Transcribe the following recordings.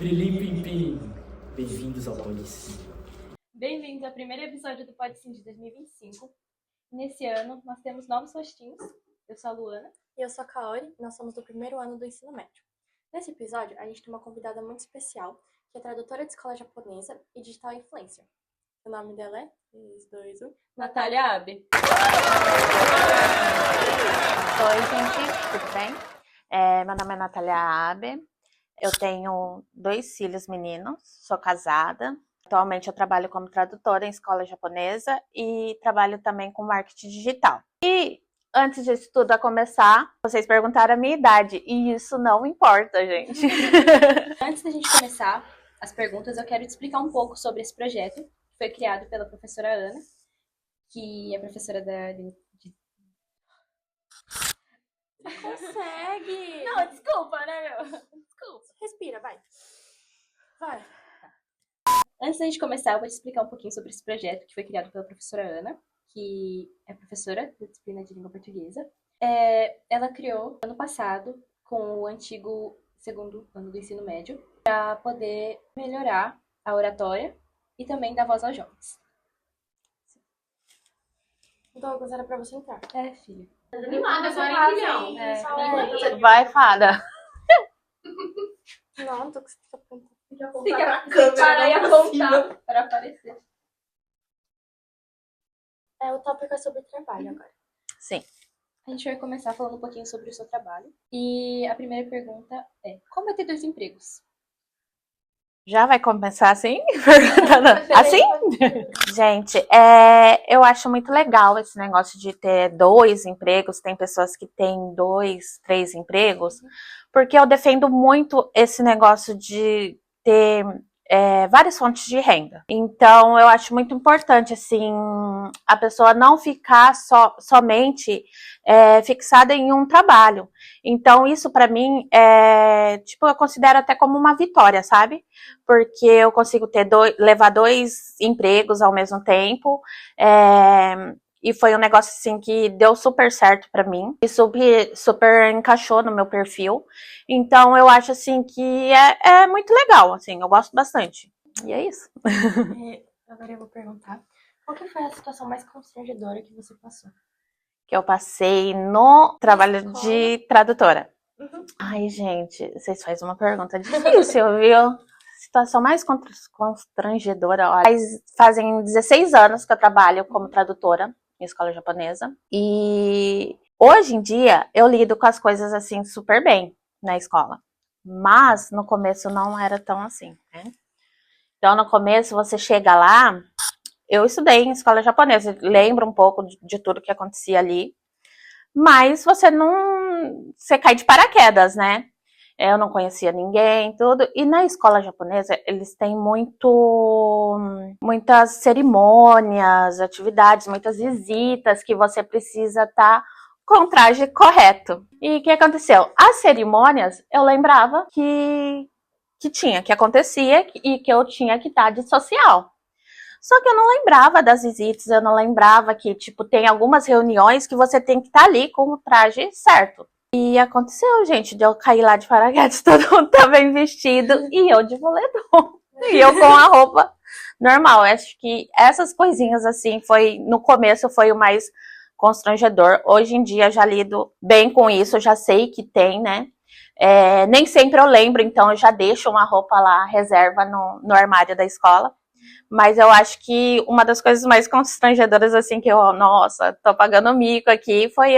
Pirilim Pim Pim, bem-vindos ao Polici. Bem-vindos ao primeiro episódio do Pode Sim de 2025. Nesse ano, nós temos novos rostinhos. Eu sou a Luana. E eu sou a Kaori, e nós somos do primeiro ano do ensino médio. Nesse episódio, a gente tem uma convidada muito especial, que é tradutora de escola japonesa e digital influencer. O nome dela é 3, 2, 1... Natália Abe. Oi, gente, tudo bem? Meu nome é Natália Abe, eu tenho 2 filhos meninos, sou casada. Atualmente eu trabalho como tradutora em escola japonesa e trabalho também com marketing digital. E antes disso tudo a começar, vocês perguntaram a minha idade, e isso não importa, gente. Antes da gente começar as perguntas, eu quero te explicar um pouco sobre esse projeto, que foi criado pela professora Ana, que é professora da... Consegue! Não, desculpa, né, meu? Desculpa. Respira, vai. Vai. Antes da gente começar, eu vou te explicar um pouquinho sobre esse projeto, que foi criado pela professora Ana, que é professora da disciplina de língua portuguesa. Ela criou ano passado, com o antigo segundo ano do ensino médio, para poder melhorar a oratória e também dar voz aos jovens. Douglas, era pra você entrar. Filho. Animada agora, hein, filhão? Vai, fada. Não, Douglas, fica pronto. Fica na câmera, para e apontar para aparecer. O tópico é sobre trabalho agora. Sim. A gente vai começar falando um pouquinho sobre o seu trabalho. E a primeira pergunta é: como é ter 2 empregos? Já vai começar assim? Assim? Gente, eu acho muito legal esse negócio de ter 2 empregos. Tem pessoas que têm 2, 3 empregos, porque eu defendo muito esse negócio de ter várias fontes de renda. Então, eu acho muito importante, assim, a pessoa não ficar somente fixada em um trabalho. Então, isso para mim, eu considero até como uma vitória, sabe? Porque eu consigo levar 2 empregos ao mesmo tempo, e foi um negócio, assim, que deu super certo pra mim, e super encaixou no meu perfil. Então, eu acho, assim, que é muito legal, assim, eu gosto bastante. E é isso. Agora eu vou perguntar, qual que foi a situação mais constrangedora que você passou? Que eu passei no trabalho de tradutora. Uhum. Ai, gente, vocês fazem uma pergunta difícil, viu? Situação mais constrangedora. Olha, fazem 16 anos que eu trabalho como tradutora em escola japonesa. E hoje em dia eu lido com as coisas assim super bem na escola. Mas no começo não era tão assim, né? Então no começo você chega lá, eu estudei em escola japonesa, lembro um pouco de tudo que acontecia ali. Mas você cai de paraquedas, né? Eu não conhecia ninguém, tudo. E na escola japonesa, eles têm muitas cerimônias, atividades, muitas visitas que você precisa estar com o traje correto. E o que aconteceu? As cerimônias, eu lembrava que acontecia e que eu tinha que estar de social. Só que eu não lembrava das visitas, eu não lembrava que, tem algumas reuniões que você tem que estar ali com o traje certo. E aconteceu, gente, de eu cair lá de paraquedas, todo mundo tá bem vestido, e eu de moletom. E eu com a roupa normal. Acho que essas coisinhas, assim, no começo foi o mais constrangedor. Hoje em dia já lido bem com isso, já sei que tem, né? Nem sempre eu lembro, então eu já deixo uma roupa lá, reserva no armário da escola. Mas eu acho que uma das coisas mais constrangedoras, assim, que nossa, tô pagando mico aqui, foi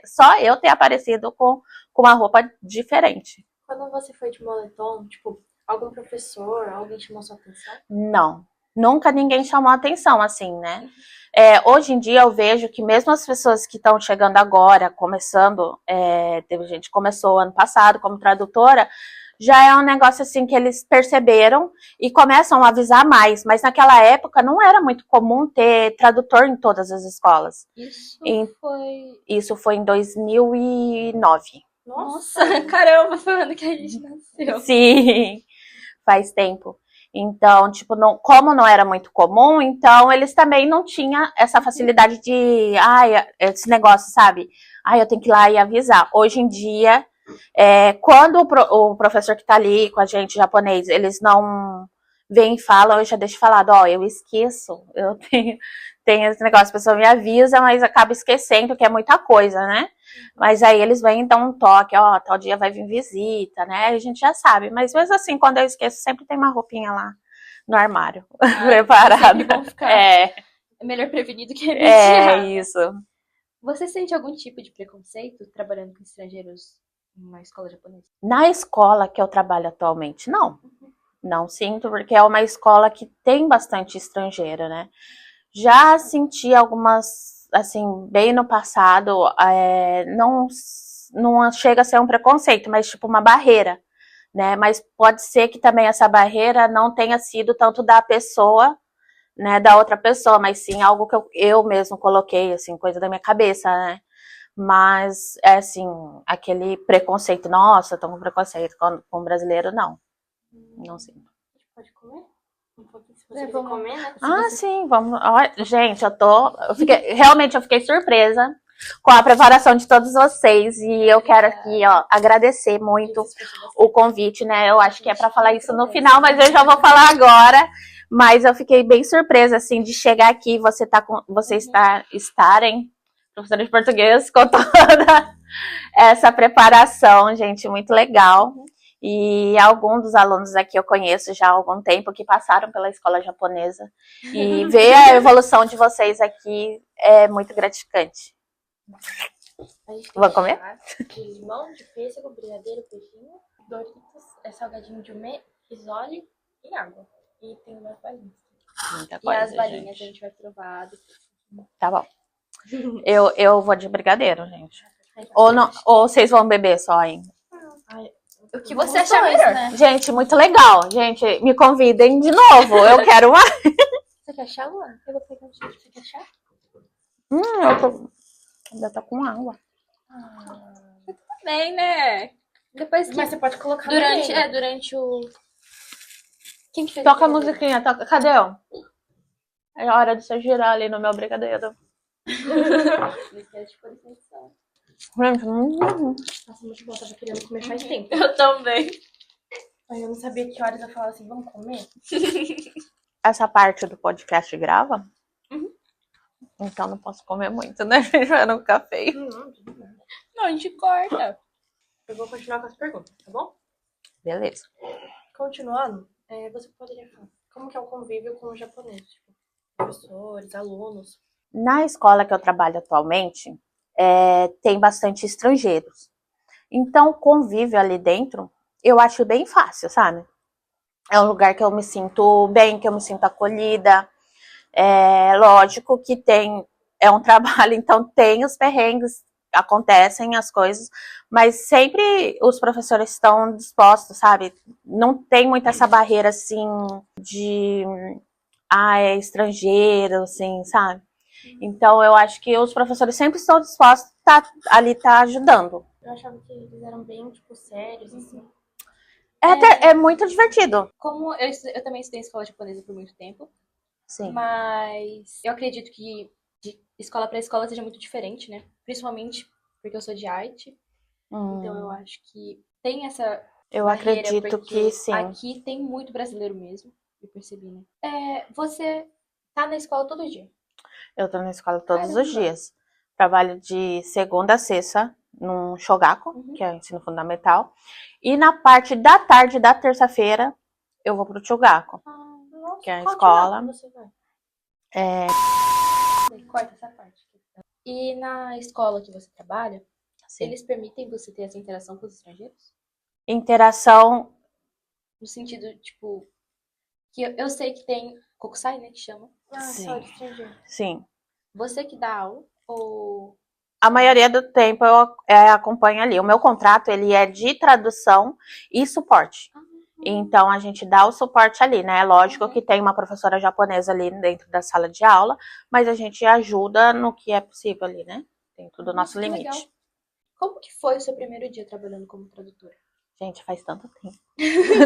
só eu ter aparecido com uma roupa diferente. Quando você foi de moletom, algum professor, alguém chamou sua atenção? Não, nunca ninguém chamou atenção, assim, né? Hoje em dia eu vejo que mesmo as pessoas que estão chegando agora, começando, teve gente que começou ano passado como tradutora, já é um negócio assim que eles perceberam e começam a avisar mais. Mas naquela época não era muito comum ter tradutor em todas as escolas. Isso foi em 2009. Nossa, caramba, foi o ano que a gente nasceu. Sim, faz tempo. Então, como não era muito comum, então eles também não tinham essa facilidade de, esse negócio, sabe? Eu tenho que ir lá e avisar. Hoje em dia, Quando o professor que tá ali com a gente, japonês, eles não vêm e falam, eu já deixo falado, eu esqueço, eu tenho esse negócio, a pessoa me avisa, mas acaba esquecendo, que é muita coisa, né? Mas aí eles vêm e dão um toque, tal dia vai vir visita, né? A gente já sabe, mas mesmo assim, quando eu esqueço, sempre tem uma roupinha lá no armário, preparada. Vão ficar. É melhor prevenido que remediado. Isso. Você sente algum tipo de preconceito trabalhando com estrangeiros numa escola japonesa? Na escola que eu trabalho atualmente, não. Não sinto, porque é uma escola que tem bastante estrangeiro, né? Já senti algumas, assim, bem no passado, não chega a ser um preconceito, mas tipo uma barreira, né? Mas pode ser que também essa barreira não tenha sido tanto da pessoa, né, da outra pessoa, mas sim algo que eu mesmo coloquei, assim, coisa da minha cabeça, né? Mas, assim, aquele preconceito, nossa, eu tô com preconceito com brasileiro, não. Não sinto. A gente pode comer? Um pouquinho, se você quiser comer, né? Sim, vamos. Gente, realmente eu fiquei surpresa com a preparação de todos vocês e eu quero aqui, agradecer muito o convite, né? Eu acho que é para falar isso no final, mas eu já vou falar agora. Mas eu fiquei bem surpresa, assim, de chegar aqui e estarem, professora de português, com toda essa preparação, gente, muito legal. E alguns dos alunos aqui eu conheço já há algum tempo, que passaram pela escola japonesa. E ver a evolução de vocês aqui é muito gratificante. Vamos comer? De limão, de pêssego, brigadeiro, peixinho, Doritos, salgadinho de umê, risole e água. E tem umas balinhas. Muita coisa, e as balinhas gente. a gente vai provar. Tá bom. Eu vou de brigadeiro, gente. Ou vocês vão beber só ainda? O que você achar melhor, né? Gente, muito legal. Gente, me convidem de novo. Eu quero mais. Você quer chá, Luan? Eu vou pegar um chá. Você quer chá? Ainda tá com água. Bem, né? Depois que... Mas você pode colocar durante o... Quem que fez Toca a musiquinha, toca. Cadê eu? É hora de você girar ali no meu brigadeiro. Não esquece de pôr atenção. Gente, Nossa, muito bom. Tava querendo comer faz tempo. Eu também. Mas eu não sabia que horas eu falava assim, vamos comer? essa parte do podcast grava? Então não posso comer muito, né? Já não ficar feio. Não, a gente corta. Eu vou continuar com as perguntas, tá bom? Beleza. Continuando, você poderia falar como que é o convívio com os japoneses? Tipo, professores, alunos? Na escola que eu trabalho atualmente, tem bastante estrangeiros. Então, o convívio ali dentro, eu acho bem fácil, sabe? É um lugar que eu me sinto bem, que eu me sinto acolhida. Lógico que é um trabalho, então tem os perrengues, acontecem as coisas, mas sempre os professores estão dispostos, sabe? Não tem muito essa barreira, assim, de... é estrangeiro, assim, sabe? Então, eu acho que os professores sempre estão dispostos a tá ajudando. Eu achava que eles eram bem, tipo, sérios, assim. É muito divertido. Como eu também estudei em escola japonesa por muito tempo, Sim. mas eu acredito que de escola para escola seja muito diferente, né? Principalmente porque eu sou de arte, então eu acho que tem essa Eu barreira, acredito porque que sim. aqui tem muito brasileiro mesmo, eu percebi, né? Você tá na escola todo dia? Eu tô na escola todos os dias. Trabalho de segunda a sexta num shogaku, que é o ensino fundamental. E na parte da tarde da terça-feira, eu vou pro chugaku, que é a escola. Você vai? Corta essa parte. E na escola que você trabalha, Sim. eles permitem você ter essa interação com os estrangeiros? Interação. No sentido, tipo, que eu sei que tem kokusai, né, que chama. Sim. Só de estrangeiro. Sim. Você que dá aula ou... A maioria do tempo eu acompanho ali. O meu contrato, ele é de tradução e suporte. Então, a gente dá o suporte ali, né? Lógico que tem uma professora japonesa ali dentro da sala de aula, mas a gente ajuda no que é possível ali, né? Dentro do nosso limite. Legal. Como que foi o seu primeiro dia trabalhando como tradutora? Gente, faz tanto tempo.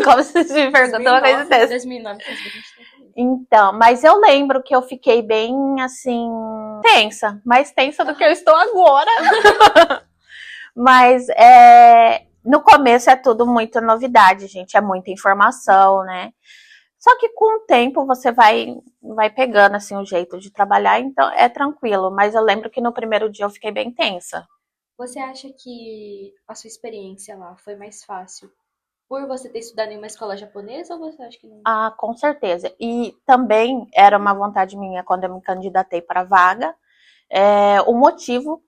Como vocês me perguntam uma coisa dessa. 2009, faz bastante tempo. Então, mas eu lembro que eu fiquei bem, assim, tensa. Mais tensa do que eu estou agora. Mas no começo é tudo muita novidade, gente, é muita informação, né? Só que com o tempo você vai pegando assim o jeito de trabalhar, então é tranquilo. Mas eu lembro que no primeiro dia eu fiquei bem tensa. Você acha que a sua experiência lá foi mais fácil por você ter estudado em uma escola japonesa ou você acha que não? Ah, com certeza. E também era uma vontade minha quando eu me candidatei para a vaga. O motivo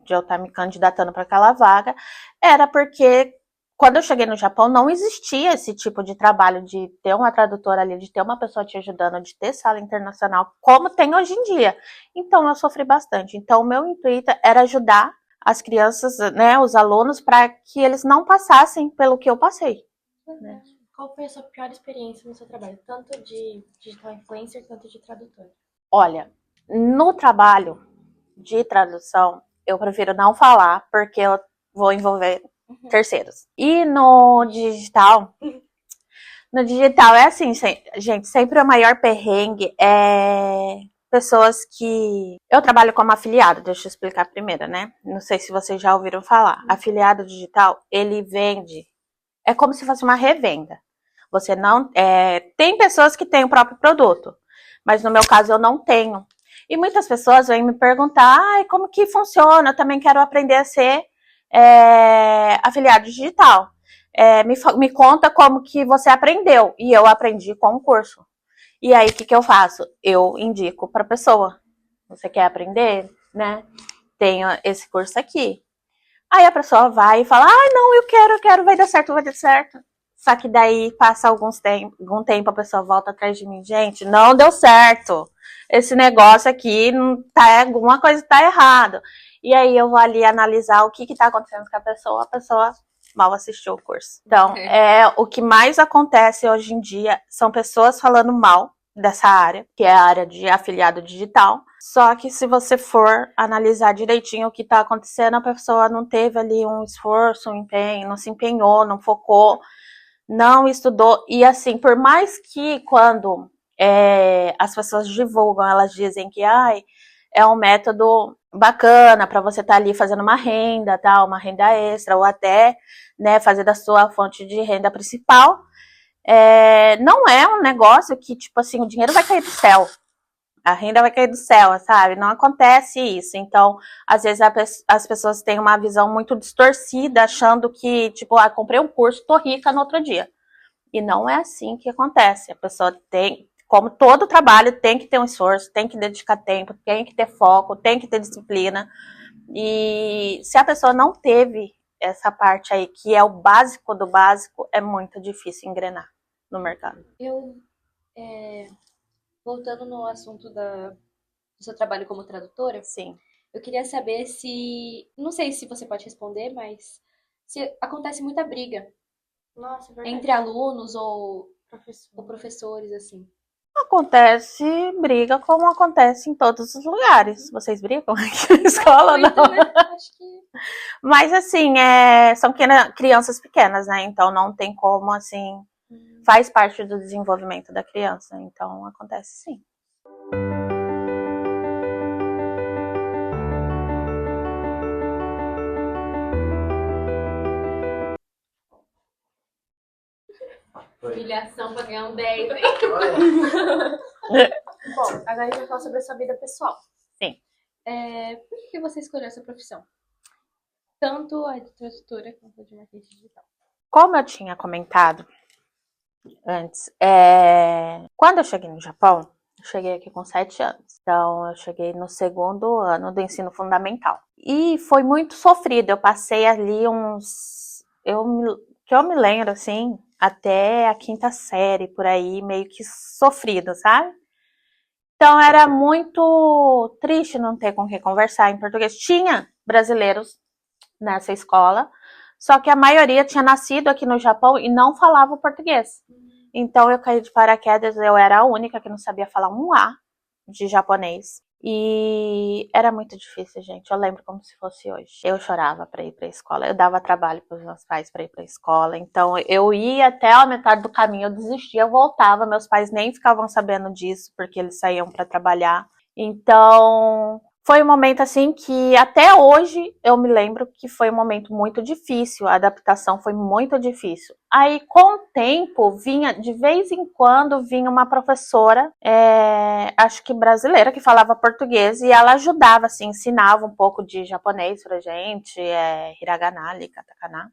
de eu estar me candidatando para aquela vaga era porque quando eu cheguei no Japão não existia esse tipo de trabalho de ter uma tradutora ali, de ter uma pessoa te ajudando, de ter sala internacional, como tem hoje em dia. Então eu sofri bastante. Então o meu intuito era ajudar as crianças, né, os alunos, para que eles não passassem pelo que eu passei. Né? Qual foi a sua pior experiência no seu trabalho? Tanto de digital influencer, quanto de tradutor? Olha, no trabalho de tradução, eu prefiro não falar, porque eu vou envolver terceiros. E no digital é assim, gente, sempre o maior perrengue é pessoas que... Eu trabalho como afiliado, deixa eu explicar primeiro, né? Não sei se vocês já ouviram falar. Afiliado digital, ele vende... É como se fosse uma revenda. Você não... tem pessoas que têm o próprio produto, mas no meu caso eu não tenho. E muitas pessoas vêm me perguntar, como que funciona? Eu também quero aprender a ser afiliado digital. Me conta como que você aprendeu. E eu aprendi com um curso. E aí, o que eu faço? Eu indico para a pessoa. Você quer aprender, né? Tenho esse curso aqui. Aí a pessoa vai e fala, não, eu quero, vai dar certo. Só que daí passa algum tempo, a pessoa volta atrás de mim. Gente, não deu certo. Esse negócio aqui, alguma coisa está errado. E aí eu vou ali analisar o que está acontecendo com a pessoa mal assistiu o curso. Então, o que mais acontece hoje em dia são pessoas falando mal dessa área, que é a área de afiliado digital. Só que se você for analisar direitinho o que está acontecendo, a pessoa não teve ali um esforço, um empenho, não se empenhou, não focou, não estudou. E assim, por mais que quando as pessoas divulgam, elas dizem que é um método bacana para você estar ali fazendo uma renda, uma renda extra, ou até, né, fazer da sua fonte de renda principal, não é um negócio que, tipo assim, o dinheiro vai cair do céu. A renda vai cair do céu, sabe? Não acontece isso. Então, às vezes as pessoas têm uma visão muito distorcida, achando que, tipo, comprei um curso, tô rica no outro dia. E não é assim que acontece. A pessoa tem, como todo trabalho, tem que ter um esforço, tem que dedicar tempo, tem que ter foco, tem que ter disciplina. E se a pessoa não teve essa parte aí, que é o básico do básico, é muito difícil engrenar no mercado. Voltando no assunto do seu trabalho como tradutora, sim, eu queria saber não sei se você pode responder, mas se acontece muita briga. Nossa, é verdade. Entre alunos ou professores, assim. Acontece briga como acontece em todos os lugares. Vocês brigam aqui na escola, não? Né? Acho que... Mas assim, são crianças pequenas, né? Então não tem como, assim, faz parte do desenvolvimento da criança. Então acontece sim. Humilhação pra ganhar um 10, hein? Bom, agora a gente vai falar sobre a sua vida pessoal. Sim. Por que você escolheu essa profissão? Tanto a de tradutora quanto a de marketing digital. Como eu tinha comentado antes, quando eu cheguei no Japão, eu cheguei aqui com 7 anos. Então, eu cheguei no 2º ano do ensino fundamental. E foi muito sofrido. Eu passei ali que eu me lembro, assim, até a 5ª série, por aí, meio que sofrido, sabe? Então, era muito triste não ter com quem conversar em português. Tinha brasileiros nessa escola, só que a maioria tinha nascido aqui no Japão e não falava o português. Então, eu caí de paraquedas, eu era a única que não sabia falar um A de japonês. E era muito difícil, gente. Eu lembro como se fosse hoje. Eu chorava para ir para a escola. Eu dava trabalho para os meus pais para ir para a escola. Então, eu ia até a metade do caminho, eu desistia, eu voltava. Meus pais nem ficavam sabendo disso, porque eles saíam para trabalhar. Então, foi um momento assim que até hoje eu me lembro que foi um momento muito difícil, a adaptação foi muito difícil. Aí com o tempo vinha, de vez em quando vinha uma professora, acho que brasileira, que falava português e ela ajudava, assim, ensinava um pouco de japonês pra gente, hiragana, katakana.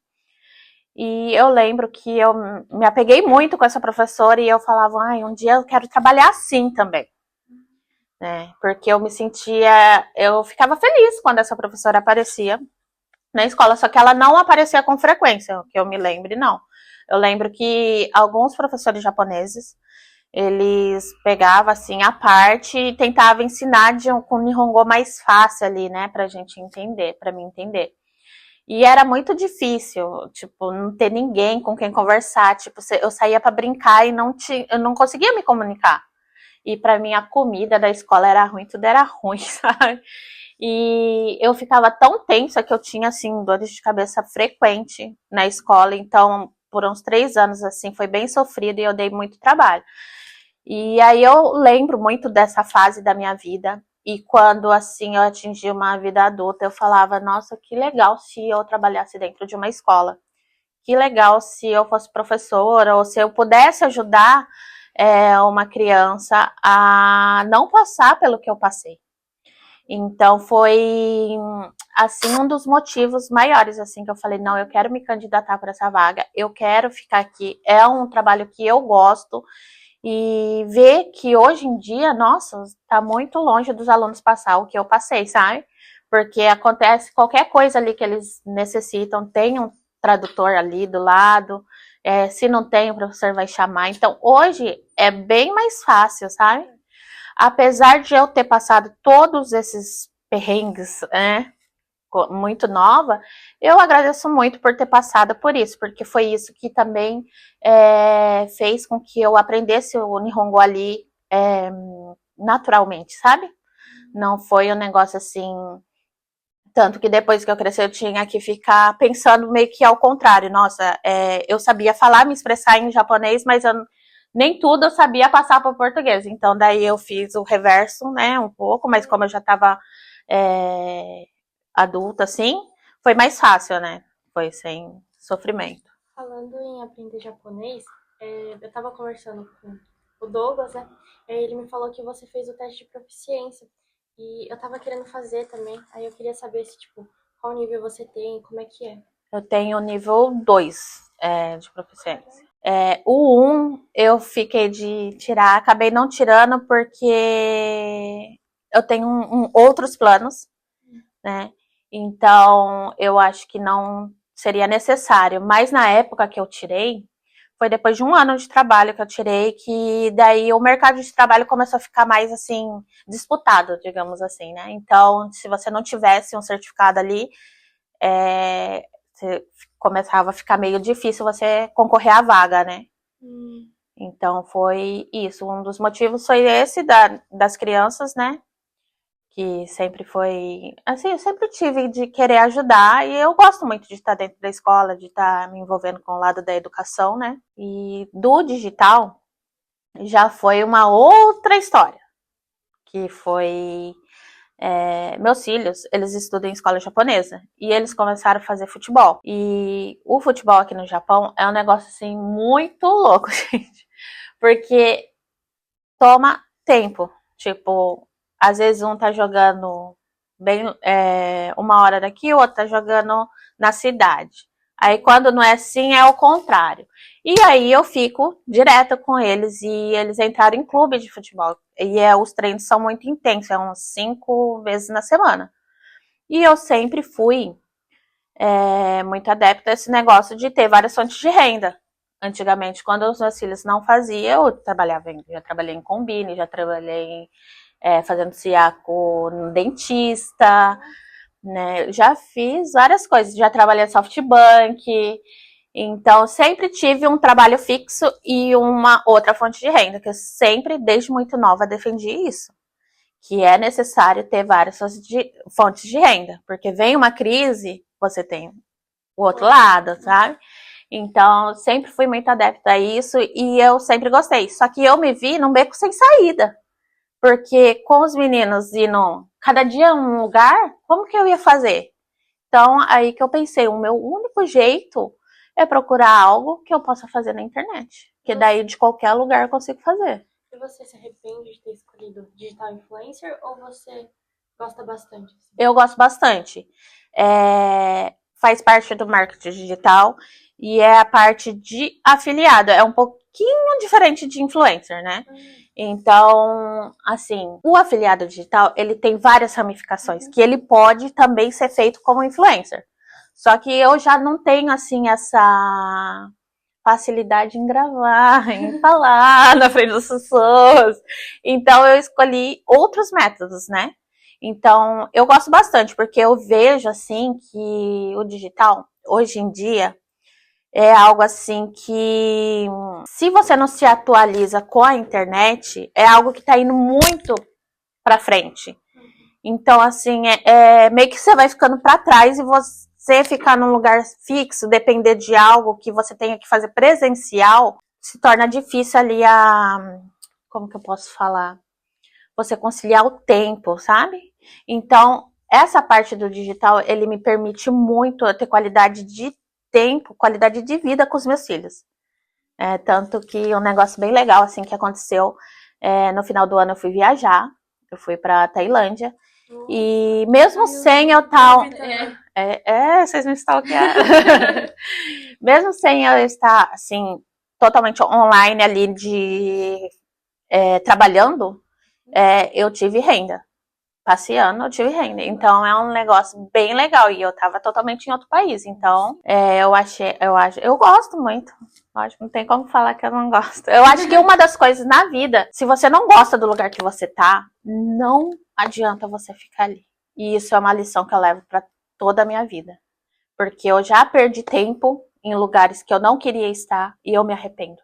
E eu lembro que eu me apeguei muito com essa professora e eu falava, um dia eu quero trabalhar assim também. Né? Porque eu ficava feliz quando essa professora aparecia na escola, só que ela não aparecia com frequência, que eu me lembre, não. Eu lembro que alguns professores japoneses, eles pegavam assim a parte e tentavam ensinar com Nihongo mais fácil ali, né, pra gente entender, pra mim entender. E era muito difícil, tipo, não ter ninguém com quem conversar, tipo, eu saía pra brincar e eu não conseguia me comunicar. E pra mim a comida da escola era ruim, tudo era ruim, sabe? E eu ficava tão tensa que eu tinha, assim, dores de cabeça frequente na escola. Então, por uns 3 anos, assim, foi bem sofrido e eu dei muito trabalho. E aí eu lembro muito dessa fase da minha vida. E quando, assim, eu atingi uma vida adulta, eu falava, nossa, que legal se eu trabalhasse dentro de uma escola. Que legal se eu fosse professora ou se eu pudesse ajudar uma criança a não passar pelo que eu passei. Então foi assim um dos motivos maiores assim que eu falei, não, eu quero me candidatar para essa vaga, eu quero ficar aqui, é um trabalho que eu gosto e ver que hoje em dia, nossa, tá muito longe dos alunos passar o que eu passei, sabe? Porque acontece qualquer coisa ali que eles necessitam, tem um tradutor ali do lado, se não tem, o professor vai chamar. Então, hoje é bem mais fácil, sabe? Apesar de eu ter passado todos esses perrengues, né, muito nova, eu agradeço muito por ter passado por isso, porque foi isso que também fez com que eu aprendesse o Nihongo ali naturalmente, sabe? Não foi um negócio assim... Tanto que depois que eu cresci, eu tinha que ficar pensando meio que ao contrário. Nossa, eu sabia falar, me expressar em japonês, mas nem tudo eu sabia passar para o português. Então, daí eu fiz o reverso, né, um pouco, mas como eu já estava adulta, assim, foi mais fácil, né? Foi sem sofrimento. Falando em aprender japonês, eu estava conversando com o Douglas, né? Ele me falou que você fez o teste de proficiência. E eu tava querendo fazer também, aí eu queria saber se, tipo, qual nível você tem, como é que é? Eu tenho nível 2 de proficiência. O 1 eu fiquei de tirar, acabei não tirando porque eu tenho outros planos, né? Então, eu acho que não seria necessário. Mas na época que eu tirei, foi depois de 1 ano de trabalho que eu tirei, que daí o mercado de trabalho começou a ficar mais, assim, disputado, digamos assim, né? Então, se você não tivesse um certificado ali, você começava a ficar meio difícil você concorrer à vaga, né? Então, foi isso. Um dos motivos foi esse das crianças, né? Que sempre foi... Assim, eu sempre tive de querer ajudar e eu gosto muito de estar dentro da escola, de estar me envolvendo com o lado da educação, né? E do digital já foi uma outra história, que foi... meus filhos, eles estudam em escola japonesa e eles começaram a fazer futebol. E o futebol aqui no Japão é um negócio, assim, muito louco, gente. Porque toma tempo, tipo... Às vezes um tá jogando bem 1 hora daqui, o outro tá jogando na cidade. Aí quando não é assim, é o contrário. E aí eu fico direto com eles e eles entraram em clube de futebol. E os treinos são muito intensos, uns 5 vezes na semana. E eu sempre fui muito adepta a esse negócio de ter várias fontes de renda. Antigamente, quando os meus filhos não faziam, já trabalhei em combine, já trabalhei fazendo siaco no dentista, né? Já fiz várias coisas, já trabalhei em SoftBank, então sempre tive um trabalho fixo e uma outra fonte de renda, que eu sempre, desde muito nova, defendi isso, que é necessário ter várias fontes de renda, porque vem uma crise, você tem o outro lado, sabe? Então, sempre fui muito adepta a isso e eu sempre gostei, só que eu me vi num beco sem saída. Porque com os meninos indo cada dia a um lugar, como que eu ia fazer? Então, aí que eu pensei, o meu único jeito é procurar algo que eu possa fazer na internet. Que daí de qualquer lugar eu consigo fazer. E você se arrepende de ter escolhido digital influencer ou você gosta bastante? Assim? Eu gosto bastante. Faz parte do marketing digital e é a parte de afiliado. É um pouquinho diferente de influencer, né? Então, assim, o afiliado digital, ele tem várias ramificações, que ele pode também ser feito como influencer. Só que eu já não tenho, assim, essa facilidade em gravar, em falar na frente das pessoas. Então, eu escolhi outros métodos, né? Então, eu gosto bastante, porque eu vejo, assim, que o digital, hoje em dia, é algo assim que, se você não se atualiza com a internet, é algo que tá indo muito pra frente. Então, assim, meio que você vai ficando pra trás e você ficar num lugar fixo, depender de algo que você tenha que fazer presencial, se torna difícil ali como que eu posso falar? Você conciliar o tempo, sabe? Então, essa parte do digital, ele me permite muito ter qualidade de tempo, qualidade de vida com os meus filhos. Tanto que um negócio bem legal, assim, que aconteceu, no final do ano eu fui viajar, eu fui pra Tailândia, e mesmo sem eu estar... vocês me stalkearam. Mesmo sem eu estar, assim, totalmente online ali trabalhando, eu tive renda. Passeando, eu tive renda. Então, é um negócio bem legal. E eu tava totalmente em outro país. Então, eu gosto muito. Lógico, não tem como falar que eu não gosto. Eu acho que uma das coisas na vida, se você não gosta do lugar que você tá, não adianta você ficar ali. E isso é uma lição que eu levo pra toda a minha vida. Porque eu já perdi tempo em lugares que eu não queria estar e eu me arrependo.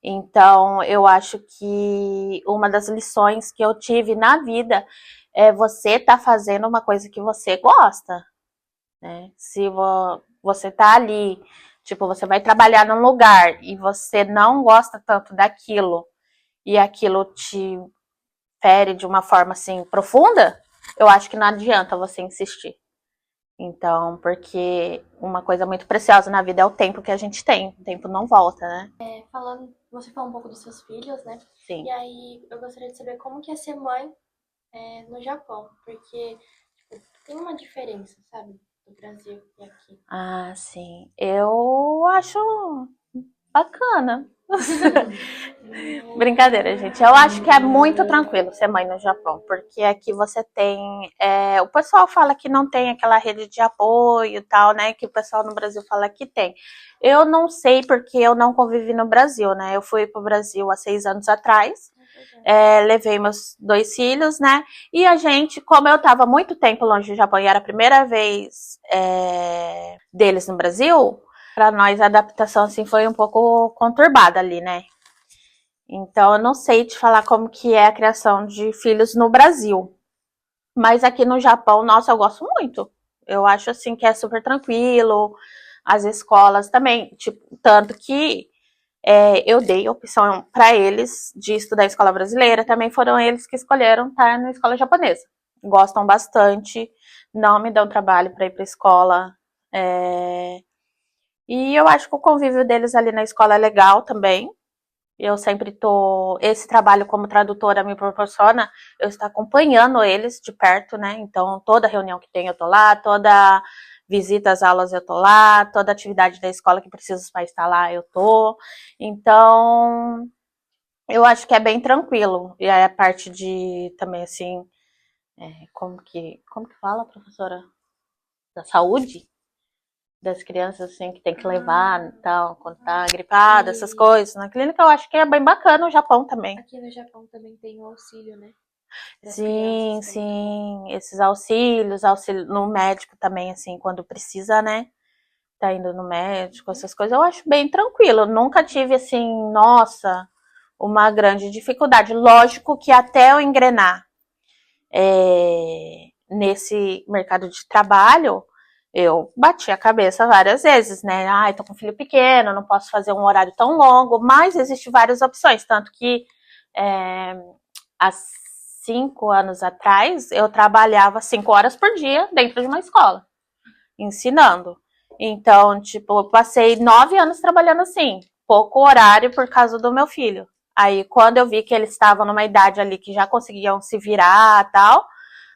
Então, eu acho que uma das lições que eu tive na vida é você tá fazendo uma coisa que você gosta, né? Se você tá ali, tipo, você vai trabalhar num lugar e você não gosta tanto daquilo e aquilo te fere de uma forma, assim, profunda, eu acho que não adianta você insistir. Então, porque uma coisa muito preciosa na vida é o tempo que a gente tem. O tempo não volta, né? Você falou um pouco dos seus filhos, né? Sim. E aí, eu gostaria de saber como que é ser mãe no Japão. Porque, tipo, tem uma diferença, sabe? Do Brasil e aqui. Ah, sim. Eu acho bacana. Brincadeira, gente. Eu acho que é muito tranquilo ser mãe no Japão, porque aqui você tem... o pessoal fala que não tem aquela rede de apoio e tal, né? Que o pessoal no Brasil fala que tem. Eu não sei porque eu não convivi no Brasil, né? Eu fui pro Brasil há 6 anos atrás. Levei meus 2 filhos, né? E a gente, como eu tava muito tempo longe do Japão e era a primeira vez deles no Brasil, para nós a adaptação assim foi um pouco conturbada ali, né? Então eu não sei te falar como que é a criação de filhos no Brasil. Mas aqui no Japão, nossa, eu gosto muito. Eu acho assim que é super tranquilo. As escolas também, tipo, tanto que eu dei opção para eles de estudar escola brasileira, também foram eles que escolheram estar na escola japonesa. Gostam bastante, não me dão trabalho para ir para escola. E eu acho que o convívio deles ali na escola é legal também. Eu sempre esse trabalho como tradutora me proporciona eu estar acompanhando eles de perto, né? Então, toda reunião que tem eu tô lá, toda visita às aulas eu tô lá, toda atividade da escola que precisa os pais estar lá eu tô. Então, eu acho que é bem tranquilo. E aí a parte de também assim, como que fala, professora? Da saúde? Das crianças, assim, que tem que levar, então, quando tá gripada, essas coisas. Na clínica, eu acho que é bem bacana no Japão também. Aqui no Japão também tem o auxílio, né? Sim, sim. Esses auxílio no médico também, assim, quando precisa, né? Tá indo no médico, essas coisas. Eu acho bem tranquilo. Eu nunca tive, assim, nossa, uma grande dificuldade. Lógico que até eu engrenar nesse mercado de trabalho, eu bati a cabeça várias vezes, né? Eu tô com um filho pequeno, não posso fazer um horário tão longo, mas existem várias opções, tanto que há 5 anos atrás, eu trabalhava 5 horas por dia dentro de uma escola, ensinando. Então, tipo, eu passei 9 anos trabalhando assim, pouco horário por causa do meu filho. Aí, quando eu vi que eles estavam numa idade ali que já conseguiam se virar e tal,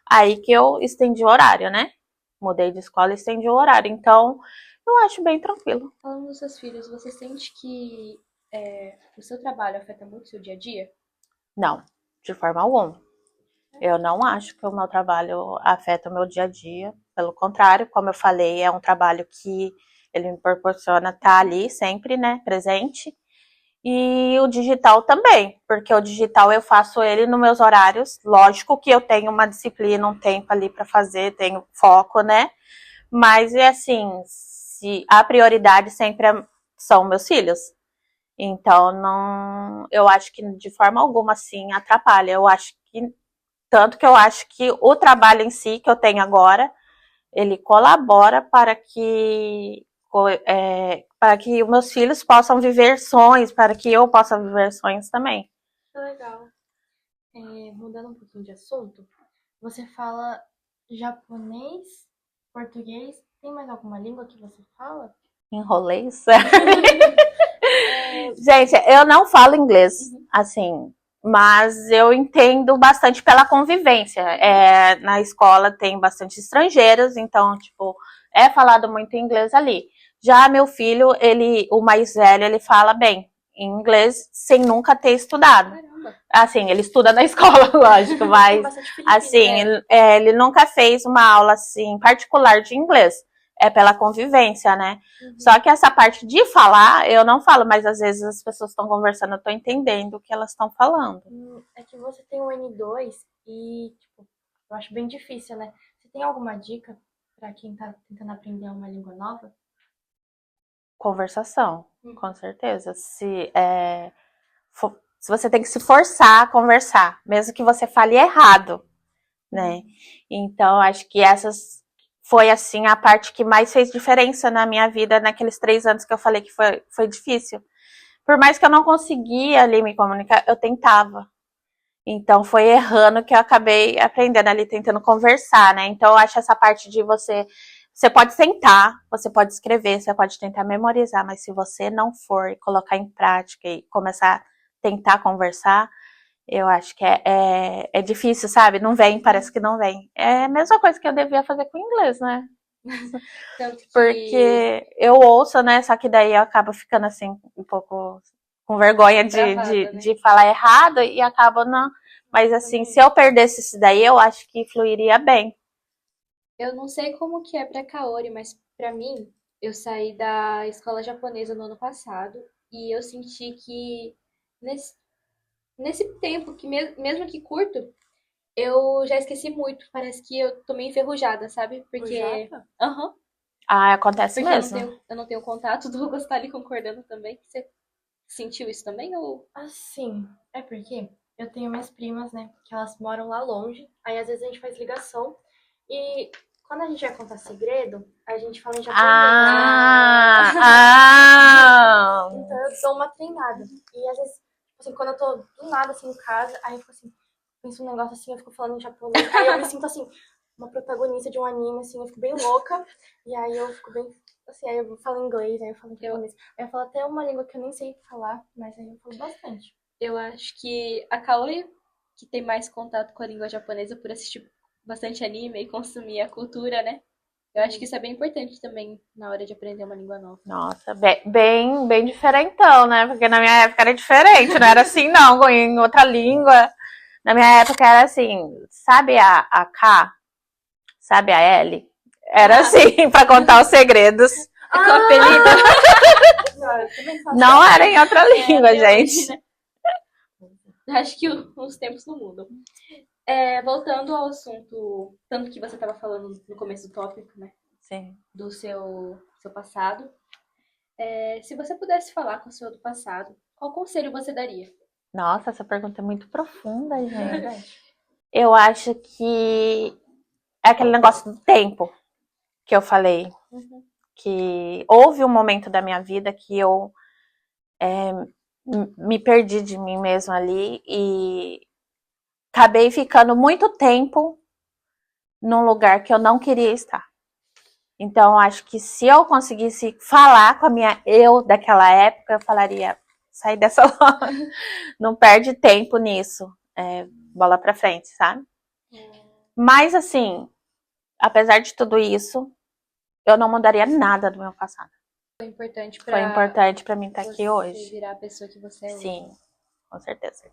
aí que eu estendi o horário, né? Mudei de escola e estendi o horário. Então, eu acho bem tranquilo. Falando dos seus filhos, você sente que o seu trabalho afeta muito o seu dia a dia? Não, de forma alguma. Eu não acho que o meu trabalho afeta o meu dia a dia. Pelo contrário, como eu falei, é um trabalho que ele me proporciona estar ali sempre, né, presente. E o digital também, porque o digital eu faço ele nos meus horários. Lógico que eu tenho uma disciplina, um tempo ali para fazer, tenho foco, né? Mas é assim, se a prioridade sempre são meus filhos. Então, não, eu acho que de forma alguma assim atrapalha. Eu acho que tanto que eu acho que o trabalho em si que eu tenho agora, ele colabora para que os meus filhos possam viver sonhos, para que eu possa viver sonhos também. Que legal. Mudando um pouquinho de assunto, você fala japonês, português, tem mais alguma língua que você fala? Enrolei isso? Gente, eu não falo inglês, assim, mas eu entendo bastante pela convivência. Na escola tem bastante estrangeiros, então, tipo, é falado muito inglês ali. Já meu filho, o mais velho, ele fala bem inglês sem nunca ter estudado. Caramba! Assim, ele estuda na escola, lógico, mas assim, ele nunca fez uma aula assim particular de inglês. É pela convivência, né? Só que essa parte de falar, eu não falo, mas às vezes as pessoas estão conversando, eu tô entendendo o que elas estão falando. É que você tem o N2 e, tipo, eu acho bem difícil, né? Você tem alguma dica pra quem tá tentando aprender uma língua nova? Conversação, com certeza. Se você tem que se forçar a conversar, mesmo que você fale errado, né? Então, acho que foi, assim, a parte que mais fez diferença na minha vida naqueles 3 anos que eu falei que foi difícil. Por mais que eu não conseguia ali me comunicar, eu tentava. Então, foi errando que eu acabei aprendendo ali, tentando conversar, né? Então, eu acho essa parte de você pode tentar, você pode escrever, você pode tentar memorizar, mas se você não for colocar em prática e começar a tentar conversar, eu acho que é difícil, sabe? Não vem, parece que não vem. É a mesma coisa que eu devia fazer com o inglês, né? Porque eu ouço, né? Só que daí eu acabo ficando assim, um pouco com vergonha de falar errado e acabo não. Mas assim, se eu perdesse isso daí, eu acho que fluiria bem. Eu não sei como que é pra Kaori, mas pra mim, eu saí da escola japonesa no ano passado e eu senti que nesse tempo, que mesmo que curto, eu já esqueci muito. Parece que eu tô meio enferrujada, sabe? Porque. Aham. Ah, acontece Porque mesmo. eu não tenho contato, do Douglas tá ali concordando também. Você sentiu isso também? Ou... Assim, é porque eu tenho minhas primas, né? Que elas moram lá longe. Aí às vezes a gente faz ligação. E quando a gente vai contar segredo, a gente fala em japonês. Então eu dou uma treinada. E às vezes, assim, quando eu tô do nada assim em casa, aí eu fico assim, penso um negócio assim, eu fico falando em japonês. Aí eu me sinto assim, uma protagonista de um anime, assim, eu fico bem louca. E aí eu fico bem. Assim, aí eu falo inglês, aí eu falo japonês. Aí eu falo até uma língua que eu nem sei falar, mas aí eu falo bastante. Eu acho que a Kaori, que tem mais contato com a língua japonesa por assistir bastante anime e consumir a cultura, né? Eu acho que isso é bem importante também na hora de aprender uma língua nova. Nossa, bem diferentão, né? Porque na minha época era diferente, não era assim não, em outra língua. Na minha época era assim, sabe a K? Sabe a L? Era assim, pra contar os segredos. Com o apelido. Não era em outra língua, gente. Né? Acho que os tempos não mudam. Voltando ao assunto, tanto que você estava falando no começo do tópico, né? Sim. Do seu passado. Se você pudesse falar com o seu do passado, qual conselho você daria? Nossa, essa pergunta é muito profunda, gente. Eu acho que é aquele negócio do tempo que eu falei. Que houve um momento da minha vida que eu me perdi de mim mesma ali e acabei ficando muito tempo num lugar que eu não queria estar. Então, eu acho que se eu conseguisse falar com a minha eu daquela época, eu falaria, sai dessa loja, não perde tempo nisso, bola pra frente, sabe? Mas, assim, apesar de tudo isso, eu não mudaria nada do meu passado. Foi importante Foi importante pra mim estar aqui você hoje. virar a pessoa que você é hoje. Sim, com certeza.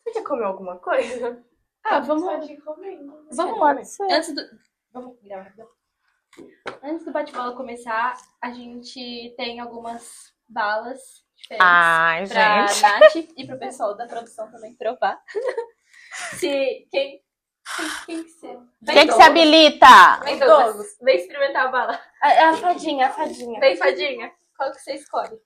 Você quer comer alguma coisa? Vamos. Pode ir comendo. Vamos Pode ser. Vamos gravar rapidão. Antes do bate-bola começar, a gente tem algumas balas diferentes Ai, pra gente. Nath e pro pessoal da produção também provar. Quem que ser? Quem que se habilita? Vem, Douglas. Vem experimentar a bala. A fadinha, a fadinha. Vem, fadinha. Qual que você escolhe?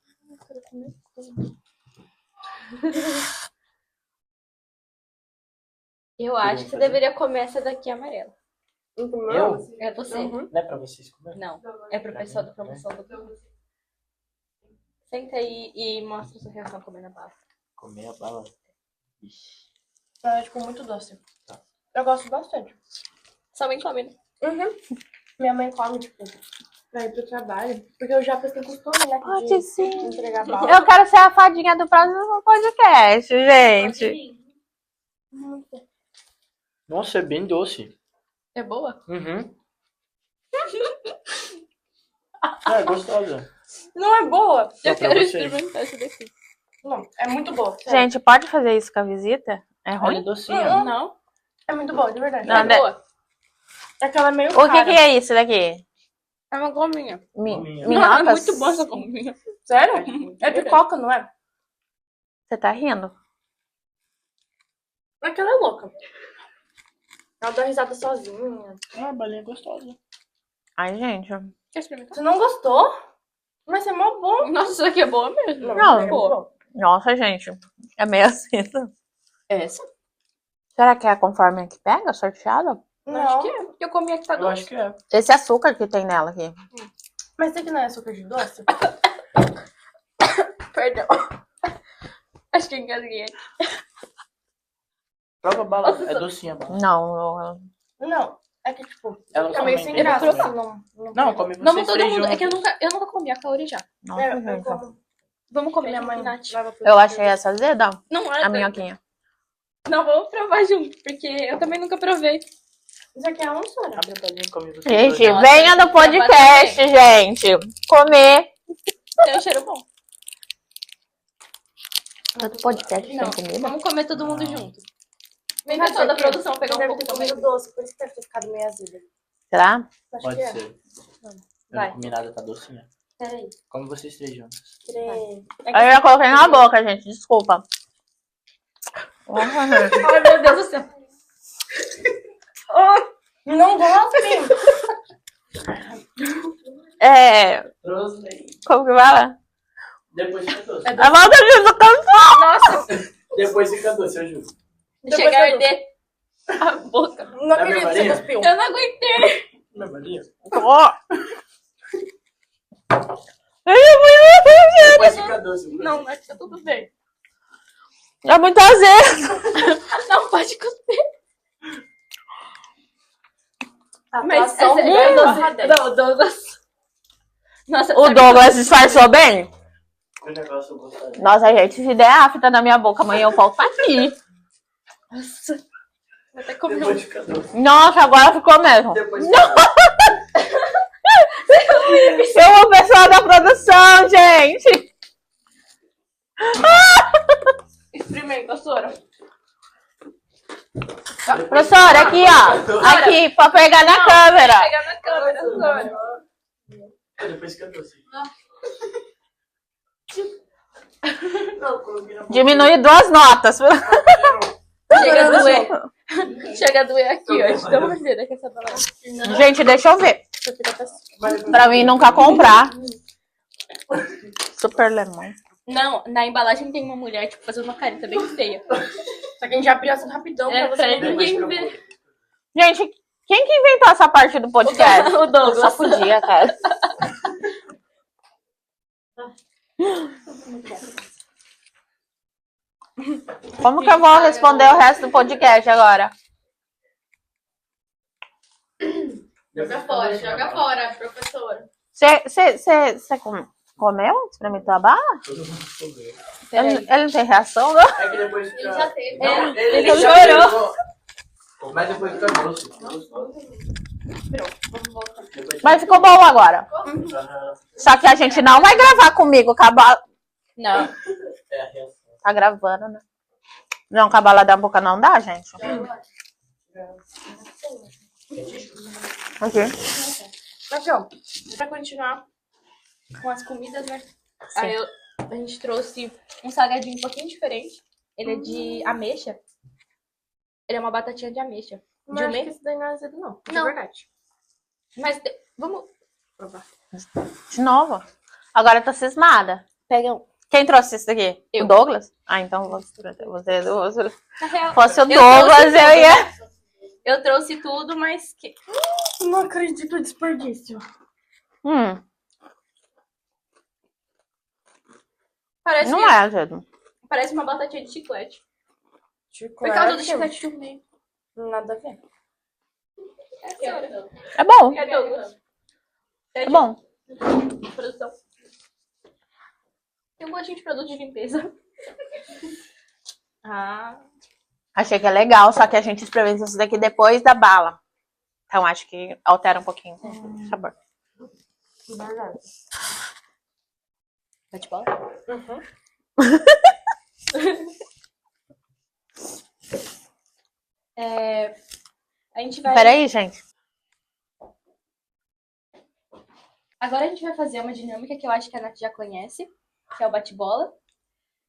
Eu acho que você deveria comer essa daqui amarela. Eu? É você. Uhum. Não é pra vocês comer? Não, é pro pessoal da promoção do Douglas. Senta aí e mostra sua reação comendo a bala. Comer a bala. Ixi. Ela é, tipo, muito doce. Eu gosto bastante. Sua mãe come, né? Uhum. Minha mãe come, tipo, pra ir pro trabalho. Porque eu já tenho costume, né? Pode de sim. entregar bala. Eu quero ser a fadinha do próximo podcast, gente. Nossa, é bem doce. É boa? Uhum. É gostosa. Não é boa. Só Eu pra quero vocês. experimentar essa daqui. Não, é muito boa. sério. Gente, pode fazer isso com a visita? É Ela é ruim? docinha. Não? É muito boa, de verdade. Não, É né? boa. É que ela é meio O que cara. que é isso daqui? É uma gominha. Gominha. É Minhocas? muito boa essa gominha. Sério? É pipoca, não é? Você tá rindo? É que ela é louca. Ela dá risada sozinha. Ah, a balinha é gostosa. Ai, gente. Quer experimentar? Você não gostou? Mas é mó bom. Nossa, isso aqui é boa mesmo. Não, é boa. bom. Nossa, gente. É meio assim. Essa? Será que é conforme a que pega, sorteado? Não, Acho que é. Porque eu comi aqui tá Eu doce. acho que é. Esse açúcar que tem nela aqui. mas isso aqui não é açúcar de doce? Perdão. Acho que eu engasguei aqui. Prova a bala. É docinha a bala. Não, Não, é que tipo, Ela fica meio come sem bem graça doce. se não... Não, come vocês Vamos todo três mundo. É juntos. que eu nunca comi a Kaori já. nossa, É, eu gente. como. Vamos comer Minha junto, mãe Nath. leva pro Eu achei essa azeda, Não é. a minhoquinha. Não, vamos provar junto, porque eu também nunca provei. Isso aqui é um só, né? Abre a balinha e come vocês Gente, dois. Nossa, venha no podcast, gente. Comer. Tem um cheiro bom. Todo podcast Não, tem comida? vamos comer todo mundo junto. Vem Mas pessoal da aqui, produção pegar um deve pouco ter também. comido doce, por isso que deve ter ficado meio azeda. Será? Acho Pode que é. ser. Eu Vai. não comi nada, tá docinha. Peraí. Come vocês três juntos. Três. Eu já coloquei na boca, gente. Desculpa. Nossa, gente. Ai, meu Deus do céu. Não gosto, hein? Como que fala? Depois fica doce. A volta de canção. Nossa, Depois fica doce, eu juro. chega a arder a boca. Não acredito que você Maria? cuspiu. Eu não aguentei. Minha balinha. Depois fica doce. Não, mas tá tudo bem. É muito azedo. Não, pode cuspir. Mas Atuação é barra doce. 10. Não, Douglas. Nossa, O sabe- Douglas disfarçou bem? O negócio gostoso. Nossa, gente, se der afta na minha boca, amanhã eu volto aqui. Nossa. Vou até comer Depois um. fica doce. Nossa, agora ficou mesmo. Depois Eu amo o pessoal da produção, gente. Experimenta, Sora. Professora, aqui, ó. Aqui, pra pegar na câmera. Pegar na câmera, Sora. Depois fica doce. Não, coloquei na boca. Diminui 2 notas. Chega a doer. Chega a doer aqui, ó. Então vou fazer daqui essa palavra. Gente, deixa eu ver. Mas depois Pra mim nunca comprar. Super lemon. Não, na embalagem tem uma mulher, tipo, fazendo uma careta bem feia. Só que a gente abriu assim rapidão pra você pra ver. ninguém pra ver. Gente, quem que inventou essa parte do podcast? O Douglas. Só podia, cara. Como que eu vou responder o resto do podcast agora? Joga fora, professora. Você comeu? Experimentou a bala? Todo mundo comeu. Ele não tem reação, não? É que depois fica... Ele já teve. Não, Ele já chorou. pegou. Mas depois fica doce. Mas ficou bom agora. Aham. Só que a gente não vai gravar comigo com a bala. Não. É a reação. Tá gravando, né? Não, com a bala da boca não dá, gente. Aqui. Mas, ó, pra continuar com as comidas, né? Aí a gente trouxe um salgadinho um pouquinho diferente. Ele é de ameixa. Ele é uma batatinha de ameixa. Mas acho que isso daí não é azedo, não. De Não. verdade. Mas vamos provar. De novo. Agora eu tô cismada. Pega um. Quem trouxe isso daqui? Eu. O Douglas? Ah, então você. Na real, Se fosse o eu Douglas, trouxe eu ia. eu trouxe tudo, mas que... Não acredito no desperdício. Parece, Não é, Pedro. parece uma batatinha de chiclete. Por Chocolate. causa do chiclete do meio. Nada a ver. É sério. É bom. É Douglas. É bom. Produção. Tem um gostinho de produto de limpeza. Ah. Achei que é legal, só que a gente experimenta isso daqui depois da bala. Então acho que altera um pouquinho o sabor. Verdade. Bate bola? Uhum. A gente vai... Peraí, gente. Agora a gente vai fazer uma dinâmica que eu acho que a Nath já conhece, que é o bate-bola.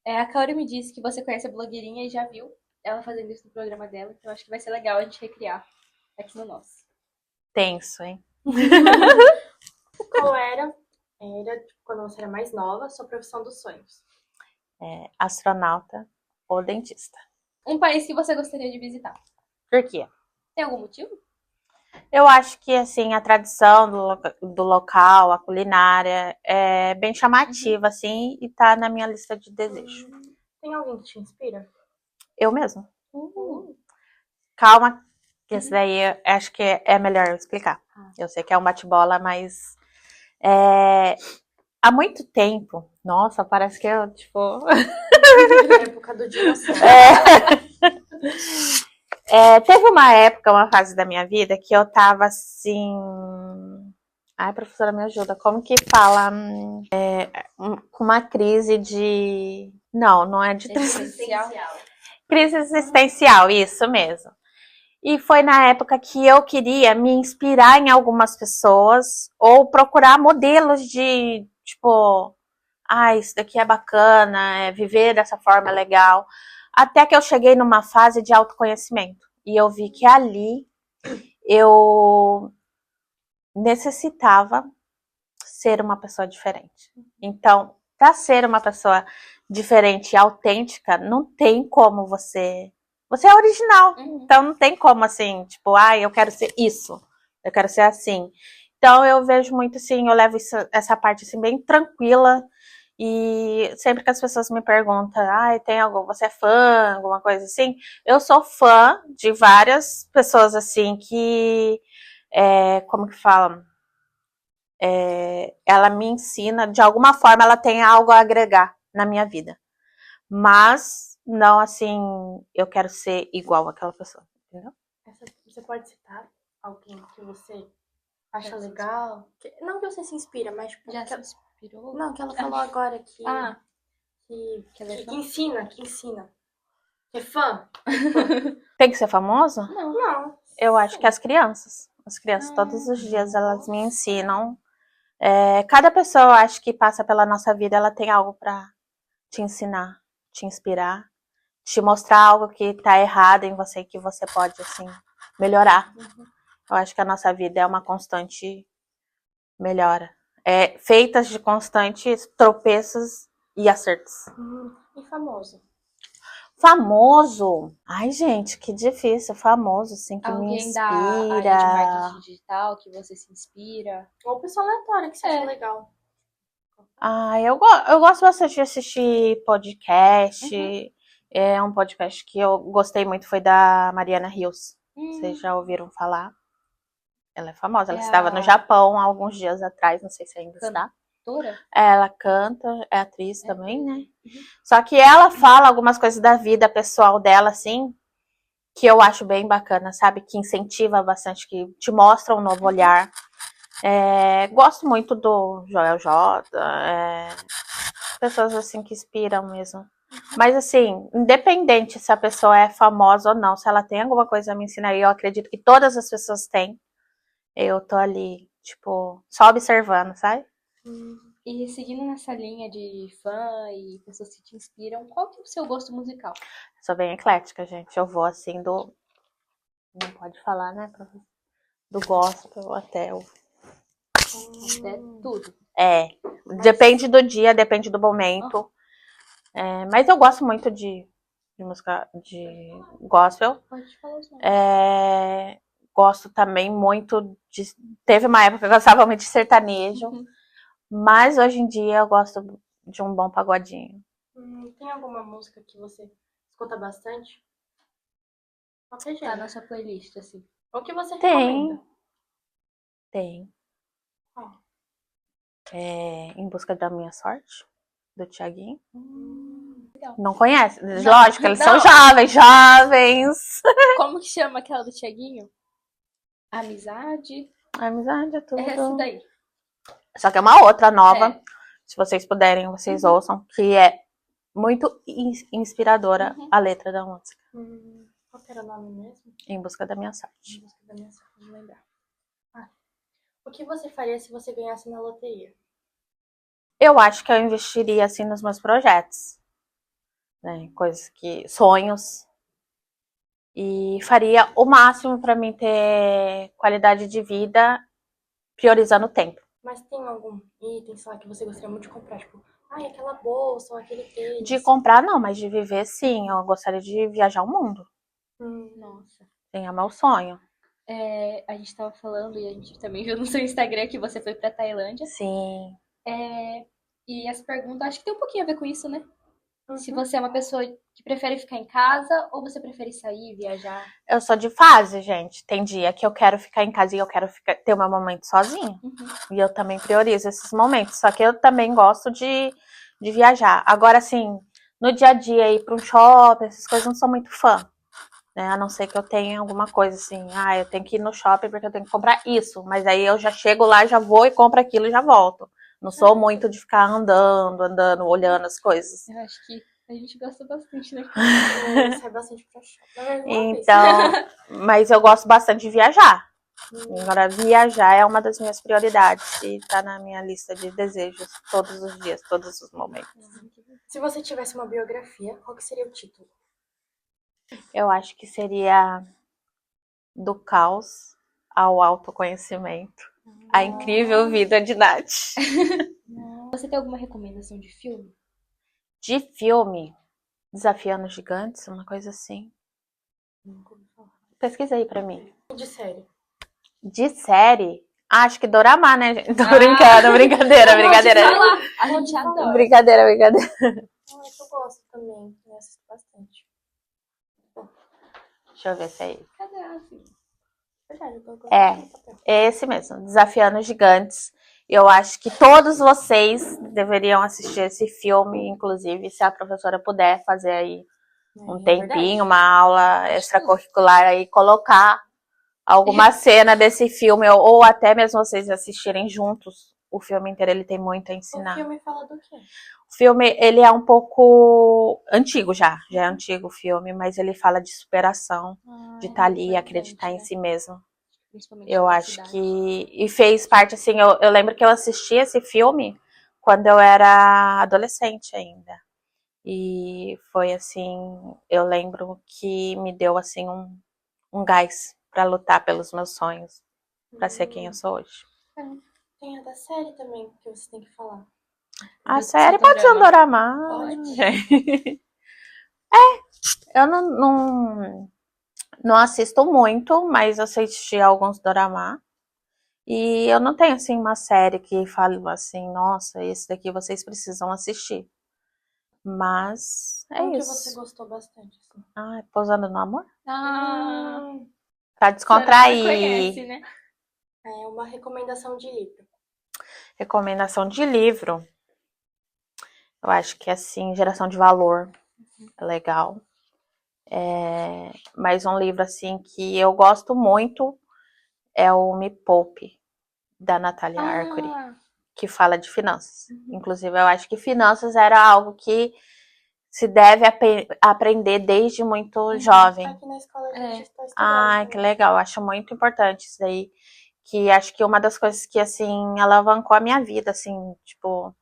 A Kaori me disse que você conhece a blogueirinha e já viu ela fazendo isso no programa dela, então acho que vai ser legal a gente recriar aqui no nosso. Tenso, hein? Qual era, tipo, quando você era mais nova, sua profissão dos sonhos? Astronauta ou dentista. Um país que você gostaria de visitar. Por quê? Tem algum motivo? Eu acho que, assim, a tradição do local, a culinária, é bem chamativa, assim, e tá na minha lista de desejos. Tem alguém que te inspira? Eu mesma. Calma, que esse daí eu acho que é melhor eu explicar. Eu sei que é um bate-bola, mas há muito tempo, nossa, parece que eu, tipo... Na época do dinossauro. Teve uma época, uma fase da minha vida que eu tava assim... Ai, professora, me ajuda. Como que fala? Com uma crise de... Não é de... Crise existencial, isso mesmo. E foi na época que eu queria me inspirar em algumas pessoas ou procurar modelos de, tipo... isso daqui é bacana, viver dessa forma é legal. Até que eu cheguei numa fase de autoconhecimento. E eu vi que ali eu necessitava ser uma pessoa diferente. Então, para ser uma pessoa diferente e autêntica, não tem como você... Você é original. Então, não tem como assim, tipo, eu quero ser isso. Eu quero ser assim. Então, eu vejo muito assim, eu levo essa parte assim bem tranquila. E sempre que as pessoas me perguntam, tem algum, você é fã, alguma coisa assim? Eu sou fã de várias pessoas assim que, como que fala? Ela me ensina, de alguma forma ela tem algo a agregar na minha vida. Mas, não assim, eu quero ser igual àquela pessoa, entendeu? Você pode citar alguém que você acha legal? Não que você se inspira, mas... Já se inspirou? Não, que ela falou agora que... Que ela é fã? que ensina. Que é fã? Tem que ser famoso? Não. Eu acho que as crianças. As crianças, todos os dias, elas me ensinam Cada pessoa, eu acho que passa pela nossa vida, ela tem algo pra te ensinar, te inspirar, te mostrar algo que tá errado em você, que você pode, assim, melhorar. Eu acho que a nossa vida é uma constante melhora. Feitas de constantes tropeços e acertos. E famoso? Famoso? Ai, gente, que difícil. Famoso, assim, que me Alguém da área de inspira. marketing digital que você se inspira? Ou pessoa aleatória que você acha legal? Eu gosto bastante de assistir podcast. Um podcast que eu gostei muito foi da Mariana Rios. Vocês já ouviram falar? Ela é famosa. Ela estava no Japão há alguns dias atrás, não sei se ainda está. Cantora? Ela canta, é atriz também, né? Só que ela fala algumas coisas da vida pessoal dela, assim, que eu acho bem bacana, sabe? Que incentiva bastante, que te mostra um novo olhar. Gosto muito do Joel J. Pessoas assim que inspiram mesmo. Mas assim, independente se a pessoa é famosa ou não, se ela tem alguma coisa a me ensinar, e eu acredito que todas as pessoas têm, eu tô ali, tipo, só observando, sabe? E seguindo nessa linha de fã e pessoas que te inspiram, qual que é o seu gosto musical? Sou bem eclética, gente. Eu vou assim do... Não pode falar, né? Do gospel até o... Até tudo. Depende do dia, depende do momento. Mas eu gosto muito de música de gospel. Pode falar os nomes. Gosto também muito de... Teve uma época que eu gostava muito de sertanejo. Mas hoje em dia eu gosto de um bom pagodinho. Tem alguma música que você escuta bastante? Qualquer Tá gênero. na sua playlist, assim. Ou que você Tem. recomenda? Tem. Qual? Em Busca da Minha Sorte, do Thiaguinho. Legal. Não conhece? Não. Lógico, eles são Não. jovens. Como que chama aquela do Thiaguinho? Amizade? Amizade é tudo. É essa daí. Só que é uma outra nova. Se vocês puderem, vocês ouçam. Que é muito inspiradora a letra da música. Qual que era o nome mesmo? Em Busca da Minha Sorte. Música da minha sorte, não lembrar. O que você faria se você ganhasse na loteria? Eu acho que eu investiria assim nos meus projetos. Né? Coisas que... Sonhos. E faria o máximo para mim ter qualidade de vida, priorizando o tempo. Mas tem algum item, sei lá, que você gostaria muito de comprar? Tipo, aquela bolsa ou aquele tênis. De comprar não, mas de viver sim. Eu gostaria de viajar o mundo. Nossa. Sim, é meu sonho. A gente tava falando, e a gente também viu no seu Instagram que você foi pra Tailândia. Sim. E essa pergunta, acho que tem um pouquinho a ver com isso, né? Se você é uma pessoa que prefere ficar em casa ou você prefere sair, viajar. Eu sou de fase, gente. Tem dia que eu quero ficar em casa e eu quero ter o meu momento sozinha. E eu também priorizo esses momentos. Só que eu também gosto de viajar. Agora, assim, no dia a dia, ir para um shopping, essas coisas, eu não sou muito fã. Né? A não ser que eu tenha alguma coisa assim. Eu tenho que ir no shopping porque eu tenho que comprar isso. Mas aí eu já chego lá, já vou e compro aquilo e já volto. Não sou muito de ficar andando, olhando as coisas. Eu acho que a gente gosta bastante, né? Sai bastante pra shopping. Então, mas eu gosto bastante de viajar. Agora, viajar é uma das minhas prioridades e tá na minha lista de desejos todos os dias, todos os momentos. Se você tivesse uma biografia, qual que seria o título? Eu acho que seria Do Caos ao Autoconhecimento. A Incrível Vida de Nath. Você tem alguma recomendação de filme? De filme, Desafiando os Gigantes, uma coisa assim. Pesquisa aí pra mim. De série. De série? Acho que Dorama, né, gente? Tô brincando, brincadeira. A gente adora. Brincadeira. Eu gosto também, eu assisto bastante. Deixa eu ver se é isso. Cadê assim? Verdade, eu gosto É esse mesmo, Desafiando os Gigantes. Eu acho que todos vocês deveriam assistir esse filme, inclusive, se a professora puder fazer aí um tempinho, uma aula extracurricular aí, colocar alguma cena desse filme, ou até mesmo vocês assistirem juntos. O filme inteiro, ele tem muito a ensinar. O filme fala do quê? O filme, ele é um pouco antigo já é antigo o filme, mas ele fala de superação, de estar ali e acreditar em si mesmo. principalmente Eu na acho cidade. que. E fez parte, assim, eu lembro que eu assisti esse filme quando eu era adolescente ainda. E foi assim, eu lembro que me deu assim um gás pra lutar pelos meus sonhos, pra ser quem eu sou hoje. Tem a da série também que você tem que falar. A Do série Solta pode ser um Drama. dorama. Pode. gente. Eu não assisto muito, mas assisti alguns dorama. E eu não tenho assim uma série que fale assim, nossa, esse daqui vocês precisam assistir. Mas é Um que isso. você gostou bastante, assim. Ai, Pousando no Amor? Ah, Pra a senhora descontrair. conhece, né? É uma recomendação de livro. Recomendação de livro. Eu acho que assim, Geração de Valor é legal. Mas um livro assim que eu gosto muito é o Me Poupe, da Natália Arcuri, que fala de finanças. Inclusive, eu acho que finanças era algo que se deve aprender desde muito jovem. Aqui na escola a gente está estudando. Ai, que legal. Eu acho muito importante isso daí. Que acho que uma das coisas que, assim, alavancou a minha vida, assim, tipo,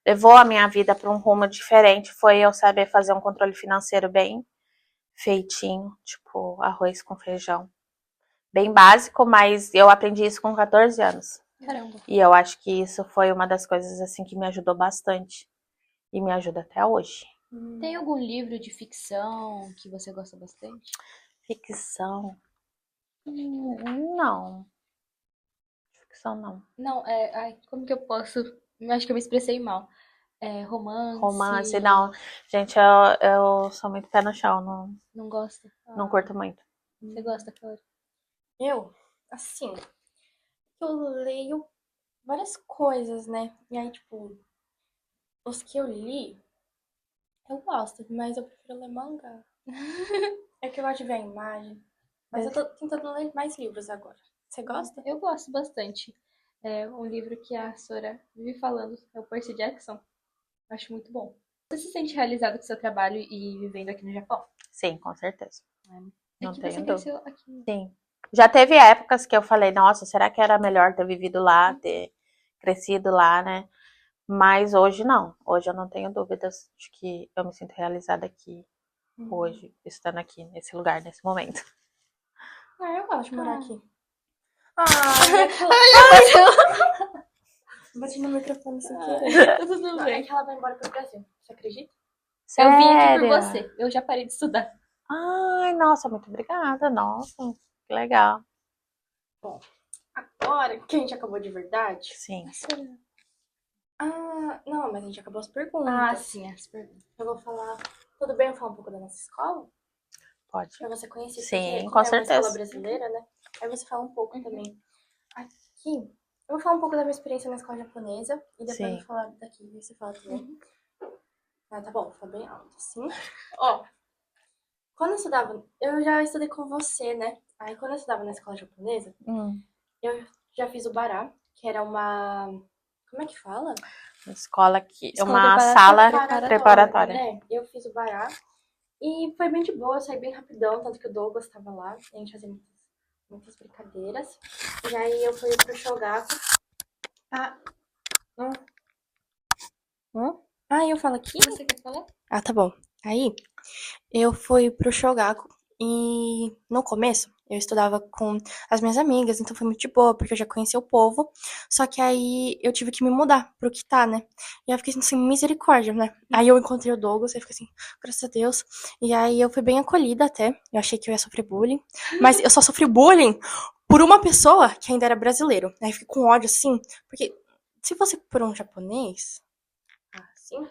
levou a minha vida para um rumo diferente foi eu saber fazer um controle financeiro bem feitinho, tipo, arroz com feijão. Bem básico, mas eu aprendi isso com 14 anos. Caramba. E eu acho que isso foi uma das coisas, assim, que me ajudou bastante. E me ajuda até hoje. Tem algum livro de ficção que você gosta bastante? Ficção? Não. Ficção não. Não, ai, como que eu posso? Eu acho que eu me expressei mal. Romance. Romance, não. Gente, eu sou muito pé no chão, Não gosta? não curto muito. Você gosta, Clara? Eu, assim, eu leio várias coisas, né? E aí, tipo, os que eu li, eu gosto, mas eu prefiro ler mangá. É que eu gosto de ver a imagem. Mas eu tô tentando ler mais livros agora. Você gosta? Eu gosto bastante. É um livro que a Sora vive falando, é o Percy Jackson. Acho muito bom. Você se sente realizado com o seu trabalho e vivendo aqui no Japão? Sim, com certeza. É Não que tenho você dúvida. cresceu aqui. Sim. Já teve épocas que eu falei, nossa, será que era melhor ter vivido lá, ter crescido lá, né? Mas hoje não. Hoje eu não tenho dúvidas de que eu me sinto realizada aqui, hoje, estando aqui, nesse lugar, nesse momento. Ah, eu gosto de morar aqui. Bati no microfone sem querer. Tudo Não, bem. é que ela vai embora pro Brasil. Você acredita? Eu vim aqui por Sério? você. Eu já parei de estudar. Ai, nossa, muito obrigada. Nossa, que legal. Agora que a gente acabou de verdade. Sim. Ah, não, mas a gente acabou as perguntas. Ah, sim, as perguntas. Eu vou falar. Tudo bem eu falar um pouco da nossa escola? Pode. Pra você conhecer. Sim, porque, com como é uma certeza. escola brasileira, né? Aí você fala um pouco também. Aqui, eu vou falar um pouco da minha experiência na escola japonesa. E depois Sim. eu vou falar daqui, e você fala também. Ah, tá bom, vou falar bem alto, assim. Ó, quando eu estudava, eu já estudei com você, né? Aí quando eu estudava na escola japonesa, eu já fiz o bará, que era uma. Como é que fala? Escola aqui, Escola uma preparatória. sala preparatória. Né? Eu fiz o bará e foi bem de boa, eu saí bem rapidão, tanto que o Douglas estava lá, a gente fazia muitas brincadeiras. E aí eu fui pro Shogaku. Ah, eu falo aqui? Você quer falar? Ah, tá bom. Aí eu fui pro Shogaku e no começo eu estudava com as minhas amigas, então foi muito de boa, porque eu já conhecia o povo. Só que aí eu tive que me mudar pro Kitá, né? E eu fiquei assim, misericórdia, né? Aí eu encontrei o Douglas, aí eu fiquei assim, graças a Deus. E aí eu fui bem acolhida até. Eu achei que eu ia sofrer bullying. Mas eu só sofri bullying por uma pessoa que ainda era brasileiro. Aí eu fiquei com ódio assim, porque se fosse por um japonês. Assim?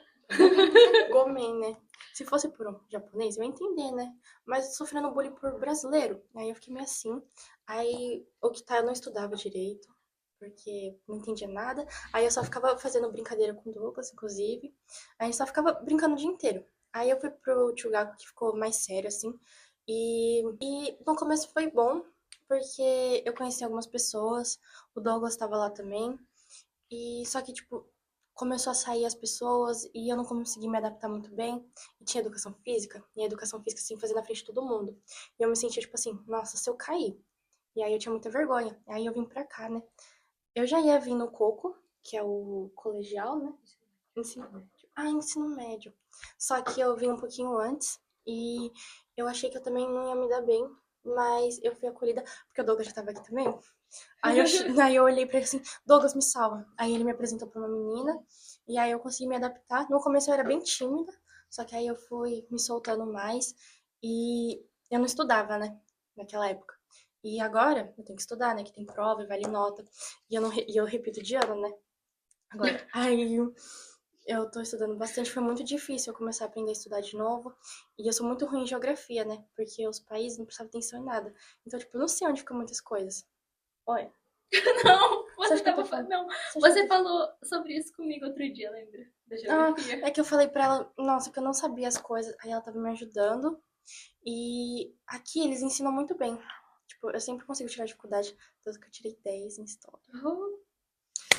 Gomen, né? Se fosse por um japonês, eu ia entender, né? Mas sofrendo bullying por brasileiro. Aí eu fiquei meio assim. Aí o que tá, eu não estudava direito, porque não entendia nada. Aí eu só ficava fazendo brincadeira com o Douglas, inclusive. Aí a gente só ficava brincando o dia inteiro. Aí eu fui pro Chugaku, que ficou mais sério, assim. E no começo foi bom, porque eu conheci algumas pessoas. O Douglas tava lá também. E só que, tipo, começou a sair as pessoas e eu não consegui me adaptar muito bem. E tinha educação física, e a educação física assim, fazia na frente de todo mundo. E eu me sentia tipo assim, nossa, se eu cair E aí eu tinha muita vergonha. Aí eu vim pra cá, né? Eu já ia vir no Coco, que é o colegial, né? Ensino médio. Ah, ensino médio. Só que eu vim um pouquinho antes e eu achei que eu também não ia me dar bem, mas eu fui acolhida, porque o Douglas já tava aqui também. Aí eu olhei pra ele assim, Douglas, me salva. Aí ele me apresentou pra uma menina, e aí eu consegui me adaptar. No começo eu era bem tímida, só que aí eu fui me soltando mais, e eu não estudava, né, naquela época. E agora eu tenho que estudar, né, que tem prova e vale nota, e eu, não, e eu repito de ano, né, agora. Aí eu tô estudando bastante, foi muito difícil eu começar a aprender a estudar de novo. E eu sou muito ruim em geografia, né? Porque os países não prestavam atenção em nada. Então, tipo, eu não sei onde ficam muitas coisas. Olha. Não, Você acha que eu tô falando? Não, Você acha você que eu tô- falou sobre isso comigo outro dia, lembra? Da Ah, geografia. é que eu falei pra ela, nossa, que eu não sabia as coisas. Aí ela tava me ajudando. E aqui eles ensinam muito bem. Tipo, eu sempre consigo tirar dificuldade. Tanto que eu tirei 10 em história.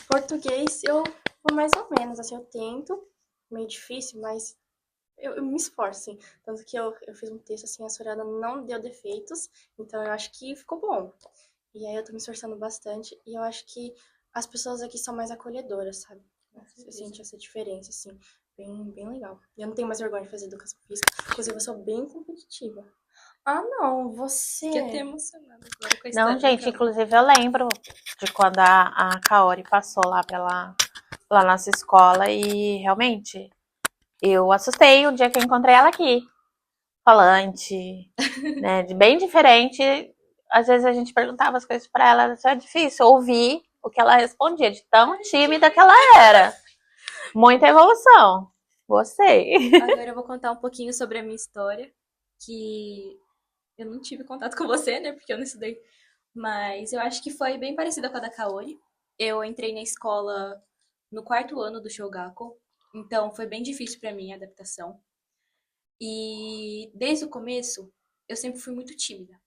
Português, eu vou mais ou menos, assim, eu tento. Meio difícil, mas eu me esforço, assim. Tanto que eu fiz um texto, assim, a Sorana não deu defeitos, então eu acho que ficou bom. E aí eu tô me esforçando bastante, e eu acho que as pessoas aqui são mais acolhedoras, sabe? Eu senti essa diferença, assim, bem legal. E eu não tenho mais vergonha de fazer educação física, inclusive eu sou bem competitiva. Ah, não, você... Fiquei até emocionada agora com a Não, história da gente, Carol. inclusive eu lembro de quando a Kaori passou lá pela nossa escola e realmente eu assustei o dia que eu encontrei ela aqui. Falante, né? Bem diferente. Às vezes a gente perguntava as coisas pra ela, era difícil ouvir o que ela respondia, de tão tímida que ela era. Muita evolução. Gostei. Agora eu vou contar um pouquinho sobre a minha história, que eu não tive contato com você, né, porque eu não estudei. Mas eu acho que foi bem parecida com a da Kaori. Eu entrei na escola no quarto ano do Shogaku, então foi bem difícil pra mim a adaptação. E desde o começo, eu sempre fui muito tímida.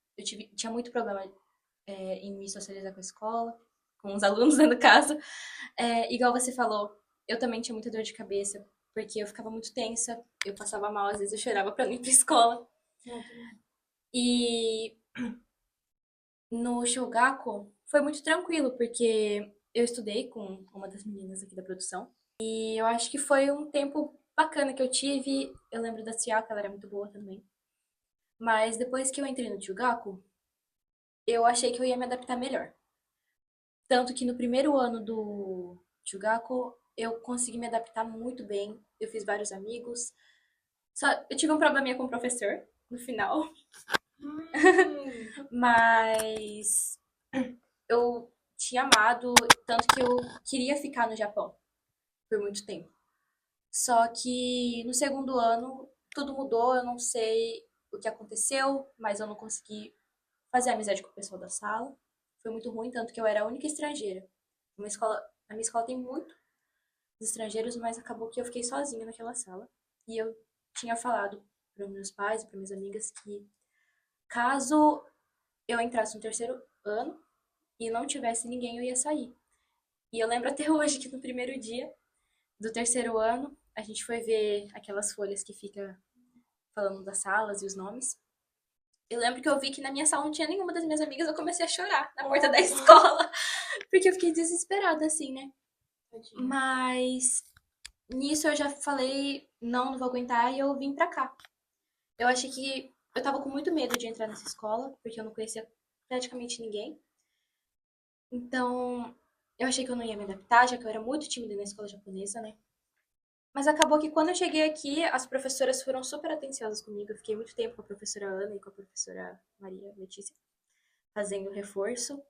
Tinha muito problema em me socializar com a escola, com os alunos, né, no caso. Igual você falou, eu também tinha muita dor de cabeça, porque eu ficava muito tensa, eu passava mal, às vezes eu chorava pra não ir pra escola. E no Shogaku foi muito tranquilo, porque eu estudei com uma das meninas aqui da produção. E eu acho que foi um tempo bacana que eu tive. Eu lembro da Tsiaka, ela era muito boa também. Mas depois que eu entrei no Chugaku, eu achei que eu ia me adaptar melhor. Tanto que no primeiro ano do Chugaku, eu consegui me adaptar muito bem. Eu fiz vários amigos. Só, eu tive um probleminha com o professor no final. Mas eu tinha amado, tanto que eu queria ficar no Japão por muito tempo. Só que no segundo ano tudo mudou, eu não sei o que aconteceu, mas eu não consegui fazer amizade com o pessoal da sala. Foi muito ruim, tanto que eu era a única estrangeira. A minha escola tem muitos estrangeiros, mas acabou que eu fiquei sozinha naquela sala. E eu tinha falado para meus pais e para minhas amigas que caso eu entrasse no terceiro ano e não tivesse ninguém, eu ia sair. E eu lembro até hoje que no primeiro dia do terceiro ano, a gente foi ver aquelas folhas que fica falando das salas e os nomes. Eu lembro que eu vi que na minha sala não tinha nenhuma das minhas amigas, eu comecei a chorar na porta da escola, porque eu fiquei desesperada, assim, né? Mas nisso eu já falei, não vou aguentar, e eu vim pra cá. Eu achei que eu tava com muito medo de entrar nessa escola, porque eu não conhecia praticamente ninguém. Então, eu achei que eu não ia me adaptar, já que eu era muito tímida na escola japonesa, né? Mas acabou que quando eu cheguei aqui, as professoras foram super atenciosas comigo. Eu fiquei muito tempo com a professora Ana e com a professora Maria Letícia, fazendo reforço.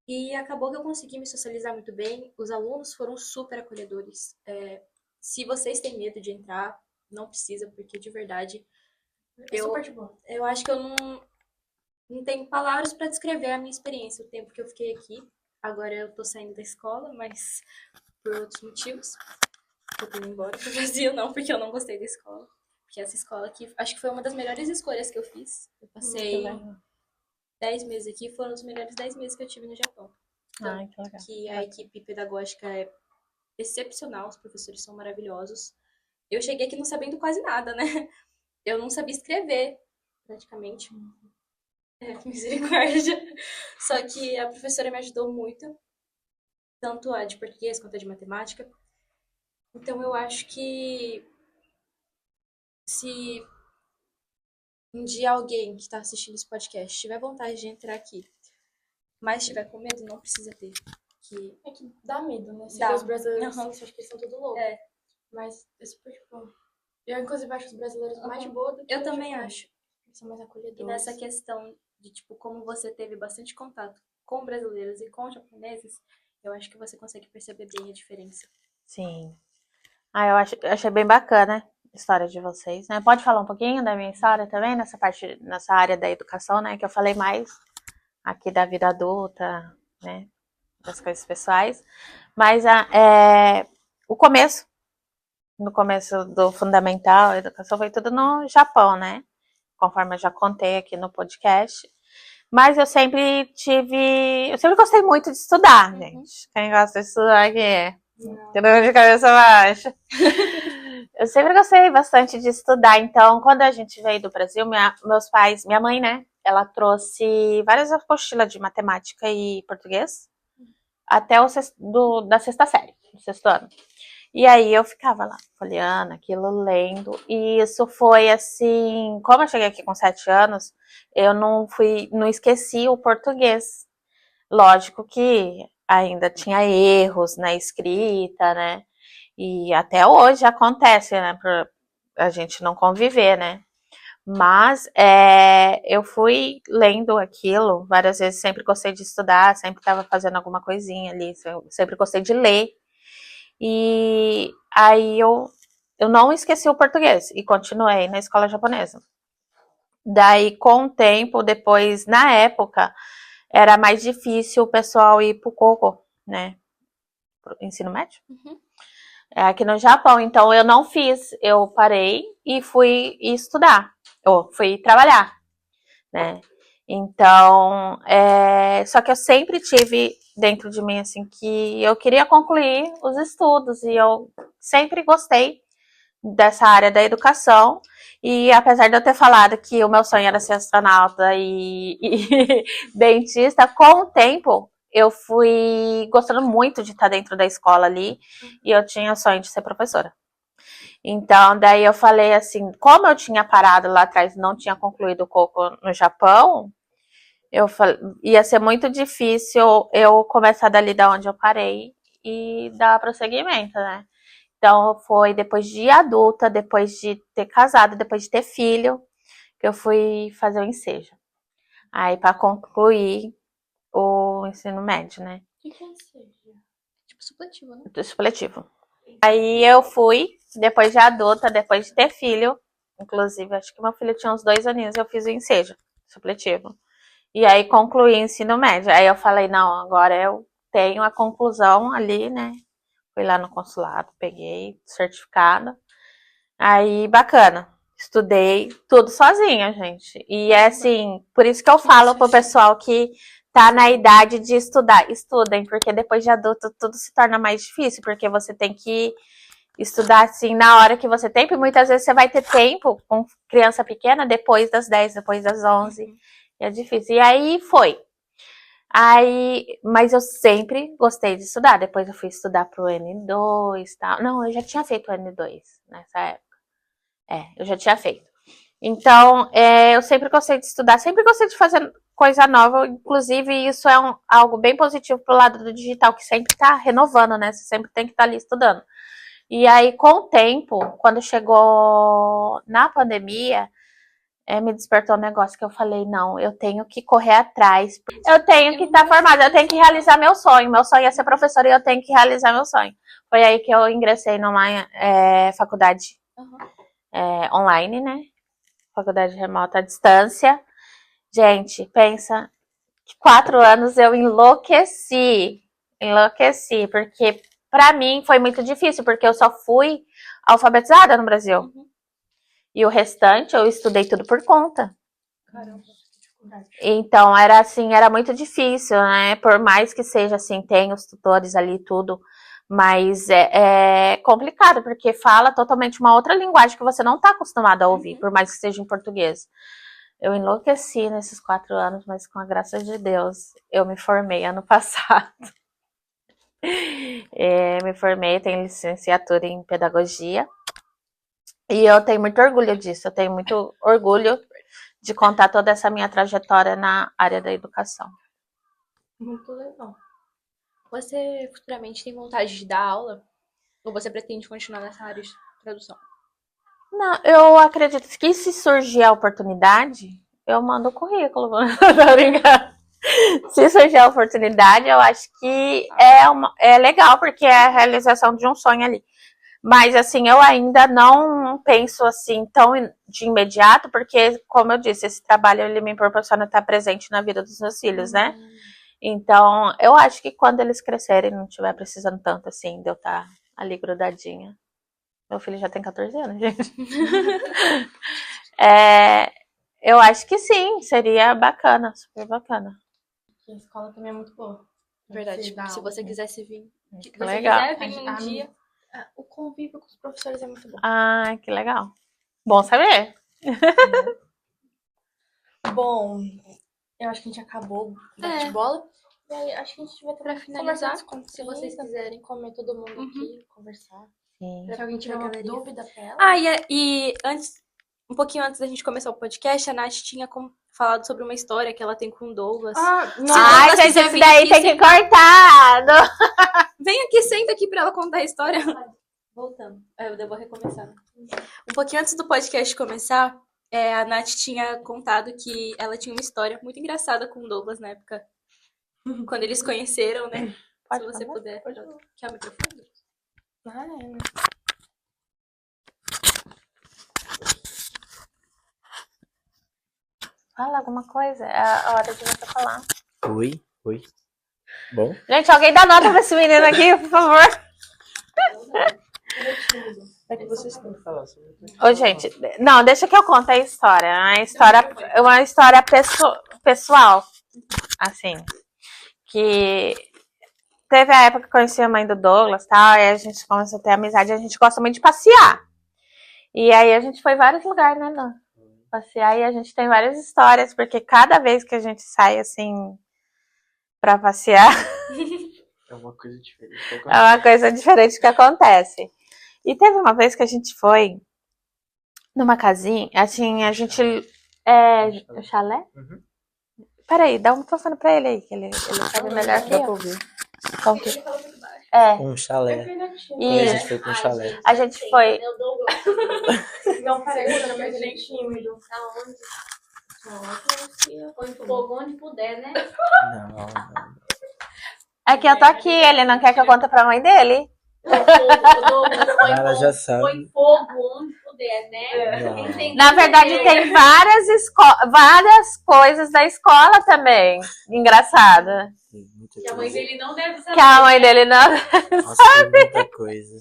E acabou que eu consegui me socializar muito bem. Os alunos foram super acolhedores. Se vocês têm medo de entrar, não precisa, porque de verdade, eu acho que eu não tenho palavras para descrever a minha experiência, o tempo que eu fiquei aqui. Agora eu tô saindo da escola, mas por outros motivos. Eu tô indo embora pro Brasil, não porque eu não gostei da escola. Porque essa escola aqui, acho que foi uma das melhores escolhas que eu fiz. Eu passei 10 meses aqui, foram os melhores 10 meses que eu tive no Japão. Então, Ai, que legal. que a equipe pedagógica é excepcional, os professores são maravilhosos. Eu cheguei aqui não sabendo quase nada, né? Eu não sabia escrever, praticamente. Misericórdia. Só que a professora me ajudou muito, tanto a de português quanto a de matemática. Então eu acho que se um dia alguém que está assistindo esse podcast tiver vontade de entrar aqui, mas tiver com medo, não precisa ter. Que É que dá medo, né? Você Dá. vê os brasileiros Aham. assim, você acha que eles são tudo loucos. É. Mas é super, tipo... Eu, inclusive, acho os brasileiros mais de boa do que eu os também japoneses. acho. Eles são mais acolhedores. E nessa questão de, tipo, como você teve bastante contato com brasileiros e com japoneses, eu acho que você consegue perceber bem a diferença. Sim. Eu achei bem bacana a história de vocês, né? Pode falar um pouquinho da minha história também, nessa área da educação, né? Que eu falei mais aqui da vida adulta, né? Das coisas pessoais. Mas o começo, no começo do fundamental, a educação foi tudo no Japão, né? Conforme eu já contei aqui no podcast. Mas eu sempre gostei muito de estudar, gente. Quem gosta de estudar aqui? Tirando de cabeça baixa. Eu sempre gostei bastante de estudar, então quando a gente veio do Brasil, minha mãe, né, ela trouxe várias apostilas de matemática e português até da sexta série, do sexto ano. E aí eu ficava lá, folheando aquilo, lendo, e isso foi assim, como eu cheguei aqui com 7 anos, eu não esqueci o português. Lógico que ainda tinha erros na escrita, né? E até hoje acontece, né? Por a gente não conviver, né? Mas eu fui lendo aquilo várias vezes, sempre gostei de estudar, sempre estava fazendo alguma coisinha ali, sempre gostei de ler. E aí eu não esqueci o português e continuei na escola japonesa. Daí, com o tempo, depois, na época, era mais difícil o pessoal ir pro Coco, né? Pro ensino médio. Aqui no Japão. Então, eu não fiz. Eu parei e fui estudar. Ou fui trabalhar, né? Então, só que eu sempre tive dentro de mim, assim, que eu queria concluir os estudos. E eu sempre gostei dessa área da educação. E apesar de eu ter falado que o meu sonho era ser astronauta e dentista, com o tempo eu fui gostando muito de estar dentro da escola ali e eu tinha o sonho de ser professora. Então, daí eu falei assim, como eu tinha parado lá atrás e não tinha concluído o Coco no Japão, ia ser muito difícil eu começar dali da onde eu parei e dar prosseguimento, né? Então, foi depois de adulta, depois de ter casado, depois de ter filho, que eu fui fazer o ensejo. Aí, para concluir o ensino médio, né? O que é ensejo? Tipo, supletivo, né? Supletivo. Aí eu fui, depois de adulta, depois de ter filho, inclusive, acho que meu filho tinha uns 2 aninhos, eu fiz o ensejo supletivo. E aí concluí o ensino médio. Aí eu falei, não, agora eu tenho a conclusão ali, né? Fui lá no consulado, peguei certificado. Aí, bacana. Estudei tudo sozinha, gente. E é assim, por isso que eu falo pro pessoal que tá na idade de estudar, estudem, porque depois de adulto tudo se torna mais difícil, porque você tem que estudar assim na hora que você tem, e muitas vezes você vai ter tempo com criança pequena depois das 10, depois das 11. E é difícil. E aí foi. Mas eu sempre gostei de estudar. Depois eu fui estudar pro N2 e tal. Não, eu já tinha feito o N2 nessa época. Eu já tinha feito. Então, eu sempre gostei de estudar, sempre gostei de fazer coisa nova. Inclusive, isso é algo bem positivo pro lado do digital, que sempre tá renovando, né? Você sempre tem que estar ali estudando. E aí, com o tempo, quando chegou na pandemia, me despertou um negócio que eu falei, não, eu tenho que correr atrás, eu tenho que estar formada, eu tenho que realizar meu sonho é ser professora e eu tenho que realizar meu sonho. Foi aí que eu ingressei numa faculdade online, né, faculdade remota à distância. Gente, pensa que 4 anos eu enlouqueci, porque pra mim foi muito difícil, porque eu só fui alfabetizada no Brasil. E o restante eu estudei tudo por conta. Caramba. Então, era muito difícil, né? Por mais que seja assim, tem os tutores ali e tudo, mas é complicado, porque fala totalmente uma outra linguagem que você não está acostumado a ouvir, por mais que seja em português. Eu enlouqueci nesses 4 anos, mas com a graça de Deus, eu me formei ano passado. Me formei, tenho licenciatura em pedagogia. E eu tenho muito orgulho disso. Eu tenho muito orgulho de contar toda essa minha trajetória na área da educação. Muito legal. Você futuramente tem vontade de dar aula? Ou você pretende continuar nessa área de tradução? Não, eu acredito que se surgir a oportunidade, eu mando o currículo. Tô brincando. Se surgir a oportunidade, eu acho que é legal, porque é a realização de um sonho ali. Mas, assim, eu ainda não penso, assim, tão de imediato, porque, como eu disse, esse trabalho, ele me proporciona estar presente na vida dos meus filhos, né? Então, eu acho que quando eles crescerem, não estiver precisando tanto, assim, de eu estar ali grudadinha. Meu filho já tem 14 anos, gente. Eu acho que sim, seria bacana, super bacana. A escola também é muito boa. Verdade. Dá Se aula, você né? quisesse vir. Se você Legal. quiser vir um dia. O convívio com os professores é muito bom. Ah, que legal. Bom saber. Bom, eu acho que a gente acabou o bate-bola. E aí, acho que a gente vai ter Pra finalizar, se vocês quiserem. comer todo mundo aqui, conversar. Sim. Se alguém tiver Pra uma galeria. dúvida pra ela. Ah, e antes, um pouquinho antes da gente começar o podcast, a Nath tinha falado sobre uma história que ela tem com o Douglas. Ai, Douglas gente, quiser isso vir daí aqui, tem que cortar. Vem aqui, senta aqui pra ela contar a história. Voltando. Eu vou recomeçar. Um pouquinho antes do podcast começar, a Nath tinha contado que ela tinha uma história muito engraçada com o Douglas na época. Quando eles conheceram, né? Pode Se você falar? puder. Quer o microfone? Né? Fala alguma coisa. É a hora de você falar. Oi. Bom, Gente, alguém dá nota pra esse menino aqui, por favor. é que vocês têm que falar sobre isso. Ô, gente, não, deixa que eu conte a história. Uma história pessoal. Assim. Que teve a época que eu conheci a mãe do Douglas e tal, e a gente começou a ter amizade, a gente gosta muito de passear. E aí a gente foi em vários lugares, né, Lô? Passear, e a gente tem várias histórias, porque cada vez que a gente sai, assim, pra passear, É uma coisa diferente. é uma coisa diferente que acontece. E teve uma vez que a gente foi numa casinha, assim, a gente... o chalé? Uhum. Peraí, dá um microfone pra ele aí, que ele sabe melhor que Dá pra eu. ouvir. Como que... Um chalé. Quando a gente foi com um chalé. A gente foi... Não parece que é bem tímido. Põe fogo onde puder, né? Não. É que eu tô aqui, ele não quer que eu conte pra mãe dele. Ela já sabe. Põe fogo onde puder, né? Não. Entendeu? Na verdade, tem várias coisas da escola também. Engraçada. Tem muita Que a mãe coisa. dele não deve saber. Que a mãe dele não... Nossa, tem muita coisa.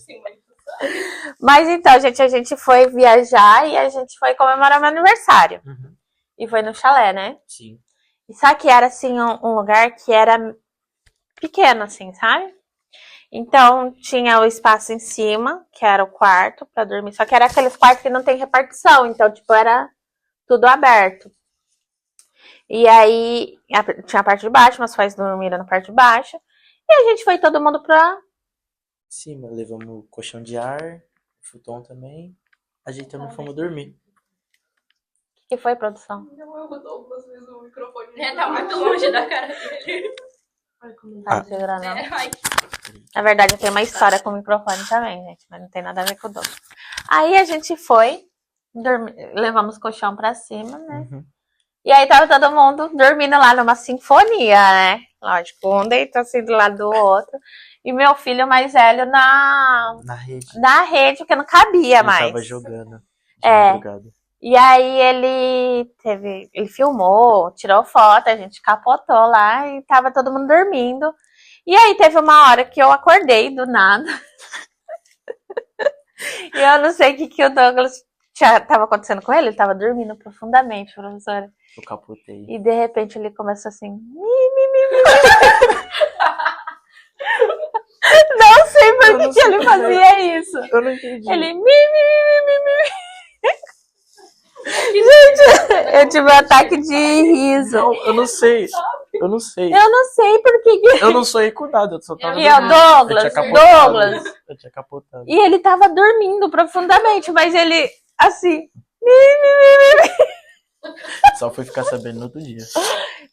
Mas então, gente, a gente foi viajar e a gente foi comemorar meu aniversário. Uhum. E foi no chalé, né? Sim. E só que era, assim, um lugar que era pequeno, assim, sabe? Então, tinha o espaço em cima, que era o quarto pra dormir. Só que era aqueles quartos que não tem repartição. Então, tipo, era tudo aberto. E aí, tinha a parte de baixo, meus pais dormiram na parte de baixo. E a gente foi todo mundo pra... Cima, levamos o colchão de ar, o futon também. Ajeitamos e fomos dormir. O que foi, produção? Tá muito longe da cara dele. Tá segurando, não. Na verdade, eu tenho uma história com o microfone também, gente. Mas não tem nada a ver com o Douglas. Aí a gente foi, levamos o colchão pra cima, né? Uhum. E aí tava todo mundo dormindo lá numa sinfonia, né? Lógico, um deitou assim do lado do outro. E meu filho mais velho Na rede. na rede, porque não cabia Ele mais. tava jogando. De É. madrugada. E aí ele filmou, tirou foto, a gente capotou lá e tava todo mundo dormindo. E aí teve uma hora que eu acordei do nada. E eu não sei o que o Douglas tava acontecendo com ele tava dormindo profundamente, professora. Eu capotei. E de repente ele começou assim, Não sei por que ele fazia isso. Eu não entendi. Ele Gente, Eu tive um ataque de riso. Não, eu não sei. Eu não sei. Eu não sei por que. Eu não sonhei com nada, eu só tava E o dormindo. Douglas, Eu tinha capotado. Douglas. Eu tinha capotado. E ele tava dormindo profundamente, mas ele, assim. Só fui ficar sabendo no outro dia.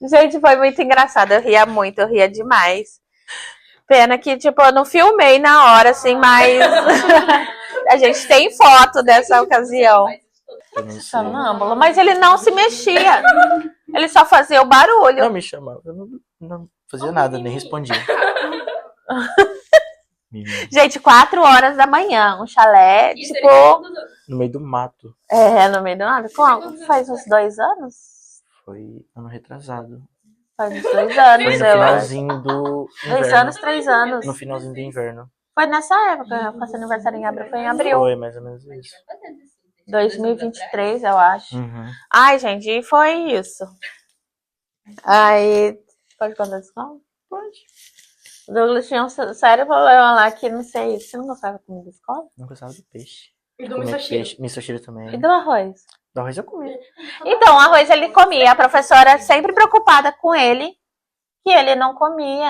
Gente, foi muito engraçado. Eu ria muito, eu ria demais. Pena que, tipo, eu não filmei na hora, assim, mas a gente tem foto dessa ocasião. Eu não sei. Sonâmbulo, mas ele não se mexia. Ele só fazia o barulho. Não me chamava. Eu não fazia nada, nem respondia. Menino, Gente, 4 horas da manhã, um chalé, Isso tipo, no meio do mato. no meio do nada. Faz uns 2 anos? Foi ano retrasado. Faz uns 2 Foi anos, no eu acho. finalzinho do 2 inverno. anos, 3 anos. No finalzinho do inverno. Foi nessa época, eu faço aniversário em abril, foi em abril. Foi mais ou menos isso. 2023, eu acho. Uhum. Ai, gente, e foi isso. Aí, pode contar isso não? Pode. O Douglas tinha um sério problema lá que, não sei, você não gostava de comida da escola? Não gostava do peixe. E do Comia misoshiro. peixe. Misoshiro também. E do arroz? Do arroz eu comia. Então, o arroz ele comia, a professora sempre preocupada com ele, que ele não comia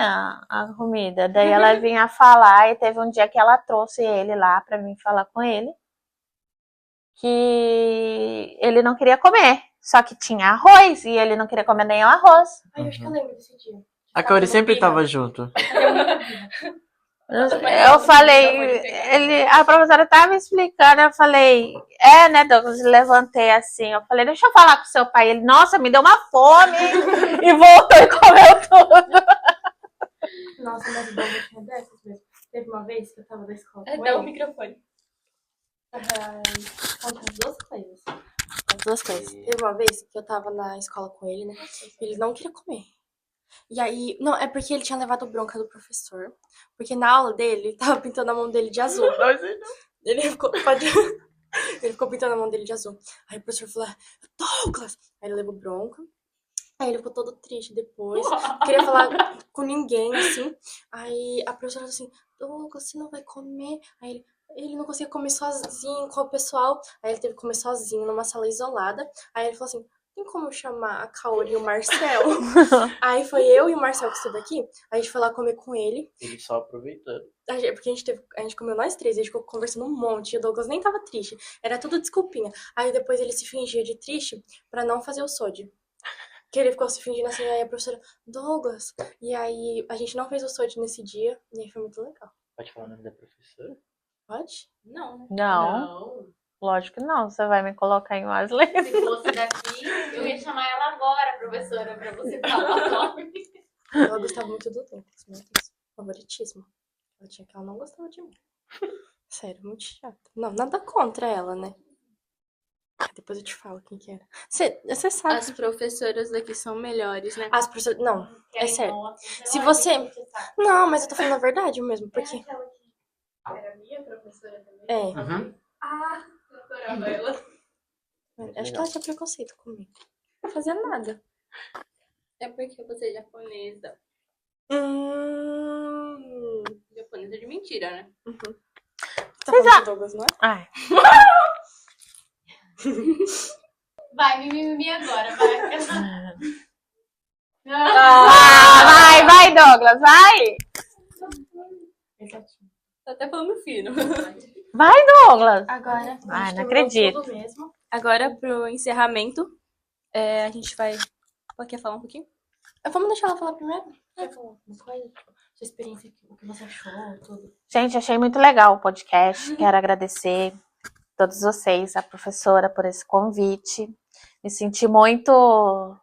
a comida. Daí ela vinha falar, e teve um dia que ela trouxe ele lá pra mim falar com ele, que ele não queria comer, só que tinha arroz, e ele não queria comer nem o arroz. Ai, eu acho que eu lembro desse dia. A Kaori sempre tava junto. Eu falei, a professora tava me explicando, eu falei, né, Douglas, levantei assim, eu falei, deixa eu falar com seu pai. Ele, nossa, me deu uma fome, e voltou e comeu tudo. Nossa, mas o Douglas tinha dessas mesmo. Teve uma vez que eu tava na escola com Dá o ele. microfone. Conta as duas coisas. As duas coisas. Teve uma vez que eu tava na escola com ele, né? Ele não queria comer. E aí, não, é porque ele tinha levado bronca do professor. Porque na aula dele, ele tava pintando a mão dele de azul. Ele ficou, ele ficou pintando a mão dele de azul. Aí o professor falou, Douglas! Aí ele levou bronca. Aí ele ficou todo triste depois. Não queria falar com ninguém, assim. Aí a professora falou assim, Douglas, você não vai comer? Aí ele não conseguia comer sozinho com o pessoal. Aí ele teve que comer sozinho numa sala isolada. Aí ele falou assim, tem como chamar a Kaori e o Marcel? Aí foi eu e o Marcel que estuda aqui. A gente foi lá comer com ele. Ele só aproveitando. Porque a gente comeu nós três, a gente ficou conversando um monte. E o Douglas nem tava triste. Era tudo desculpinha. Aí depois ele se fingia de triste pra não fazer o SOD. Que ele ficou se fingindo assim, aí a professora, Douglas. E aí a gente não fez o SOD nesse dia. E aí foi muito legal. Pode falar o nome da professora? Pode? Não, né? Não, lógico que não, você vai me colocar em Wesley. Se fosse daqui, eu ia chamar ela agora, professora, pra você falar o nome. Ela gostava muito do Douglas, meu Deus. Favoritismo. Ela tinha que ela não gostava de mim. Sério, muito chato. Não, nada contra ela, né? Depois eu te falo quem que era. Você sabe. As professoras daqui são melhores, né? As professoras. Não, é sério. Se você. Não, mas eu tô falando a verdade mesmo, porque. Era minha professora também. É. Uhum. Eu adorava ela. Acho que ela tinha preconceito comigo. Não fazia nada. É porque você é japonesa. Japonesa de mentira, né? Tá falando do Douglas, não é? Ai. Vai, mimimi agora, vai. Vai, Douglas, vai! Tá até falando fino. Vai, Douglas! Agora. Ai, a gente não terminou acredito. tudo mesmo. Agora, pro encerramento, a gente vai... Quer falar um pouquinho? Vamos deixar ela falar primeiro? Quer falar alguma coisa? Tipo, sua experiência, o que você achou, tudo. Gente, achei muito legal o podcast. Quero agradecer a todos vocês, a professora, por esse convite. Me senti muito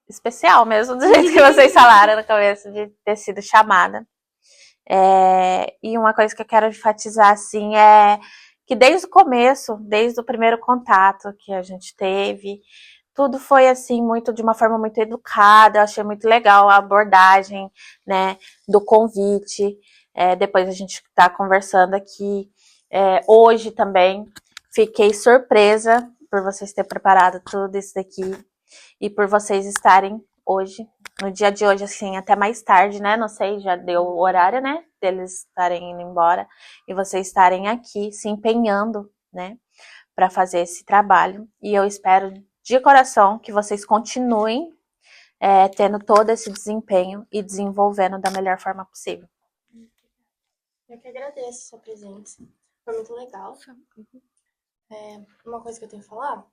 especial mesmo, do jeito que vocês falaram no começo, de ter sido chamada. E uma coisa que eu quero enfatizar, assim, é que desde o começo, desde o primeiro contato que a gente teve, tudo foi, assim, de uma forma muito educada. Eu achei muito legal a abordagem, né, do convite. Depois a gente tá conversando aqui. Hoje também fiquei surpresa por vocês terem preparado tudo isso daqui e por vocês estarem hoje, no dia de hoje, assim, até mais tarde, né? Não sei, já deu o horário, né? Deles estarem indo embora e vocês estarem aqui se empenhando, né? Para fazer esse trabalho. E eu espero de coração que vocês continuem tendo todo esse desempenho e desenvolvendo da melhor forma possível. Eu que agradeço a sua presença. Foi muito legal. Uma coisa que eu tenho que falar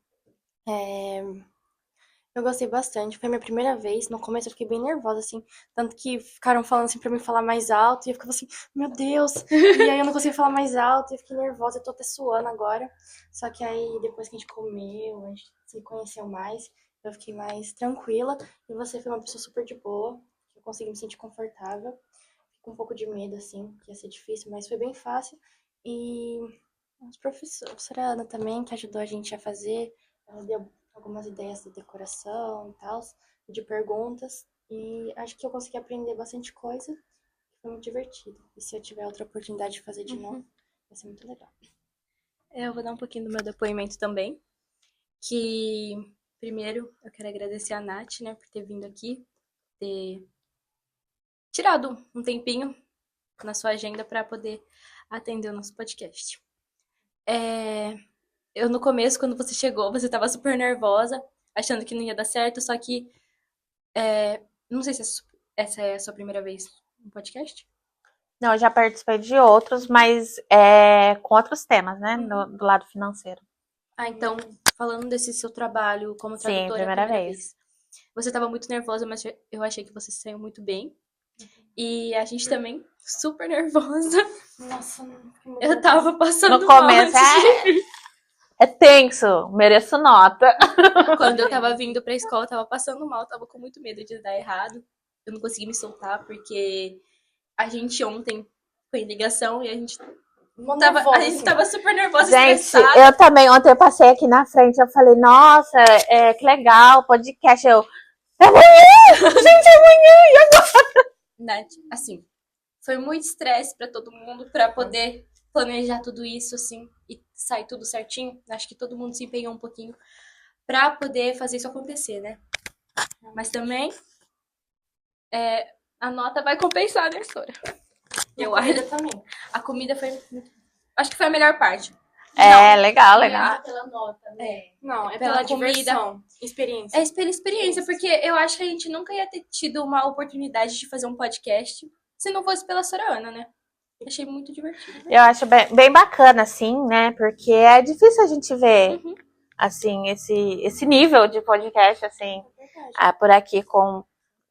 eu gostei bastante. Foi minha primeira vez. No começo eu fiquei bem nervosa, assim. Tanto que ficaram falando assim pra mim falar mais alto. E eu ficava assim, meu Deus. E aí eu não conseguia falar mais alto. E eu fiquei nervosa. Eu tô até suando agora. Só que aí, depois que a gente comeu, a gente se conheceu mais, eu fiquei mais tranquila. E você foi uma pessoa super de boa. Eu consegui me sentir confortável. Fiquei com um pouco de medo, assim, que ia ser difícil. Mas foi bem fácil. E a professora Ana também, que ajudou a gente a fazer. Ela deu algumas ideias de decoração e tal, de perguntas. E acho que eu consegui aprender bastante coisa. Foi muito divertido. E se eu tiver outra oportunidade de fazer de novo, vai ser muito legal. Eu vou dar um pouquinho do meu depoimento também. Que, primeiro, eu quero agradecer a Nath, né, por ter vindo aqui, ter tirado um tempinho na sua agenda para poder atender o nosso podcast. Eu, no começo, quando você chegou, você tava super nervosa, achando que não ia dar certo, só que não sei se essa é a sua primeira vez no podcast. Não, eu já participei de outros, mas com outros temas, né? Do lado financeiro. Então, falando desse seu trabalho como Sim, tradutora, primeira primeira vez. vez. Você tava muito nervosa, mas eu achei que você saiu muito bem. E a gente também, super nervosa. Nossa, Eu tava passando No mal começo antes de vir. é tenso, mereço nota. Quando eu tava vindo pra escola, eu tava passando mal, tava com muito medo de dar errado. Eu não consegui me soltar, porque a gente ontem foi em ligação e a gente tava super nervosa, Gente, estressada. eu também, ontem eu passei aqui na frente, eu falei, nossa, que legal, podcast. Gente, Nath, assim, foi muito estresse pra todo mundo, pra poder planejar tudo isso, assim, e sair tudo certinho. Acho que todo mundo se empenhou um pouquinho pra poder fazer isso acontecer, né? Mas também, a nota vai compensar, né, Sora? Eu acho. também. A comida foi acho que foi a melhor parte. legal, legal. Não é pela nota, né? Não, é Pela pela comida. diversão, experiência. É experiência, porque eu acho que a gente nunca ia ter tido uma oportunidade de fazer um podcast se não fosse pela Sora Ana, né? Achei muito divertido. Eu acho bem bacana, assim, né? Porque é difícil a gente ver, assim, esse nível de podcast, assim, por aqui com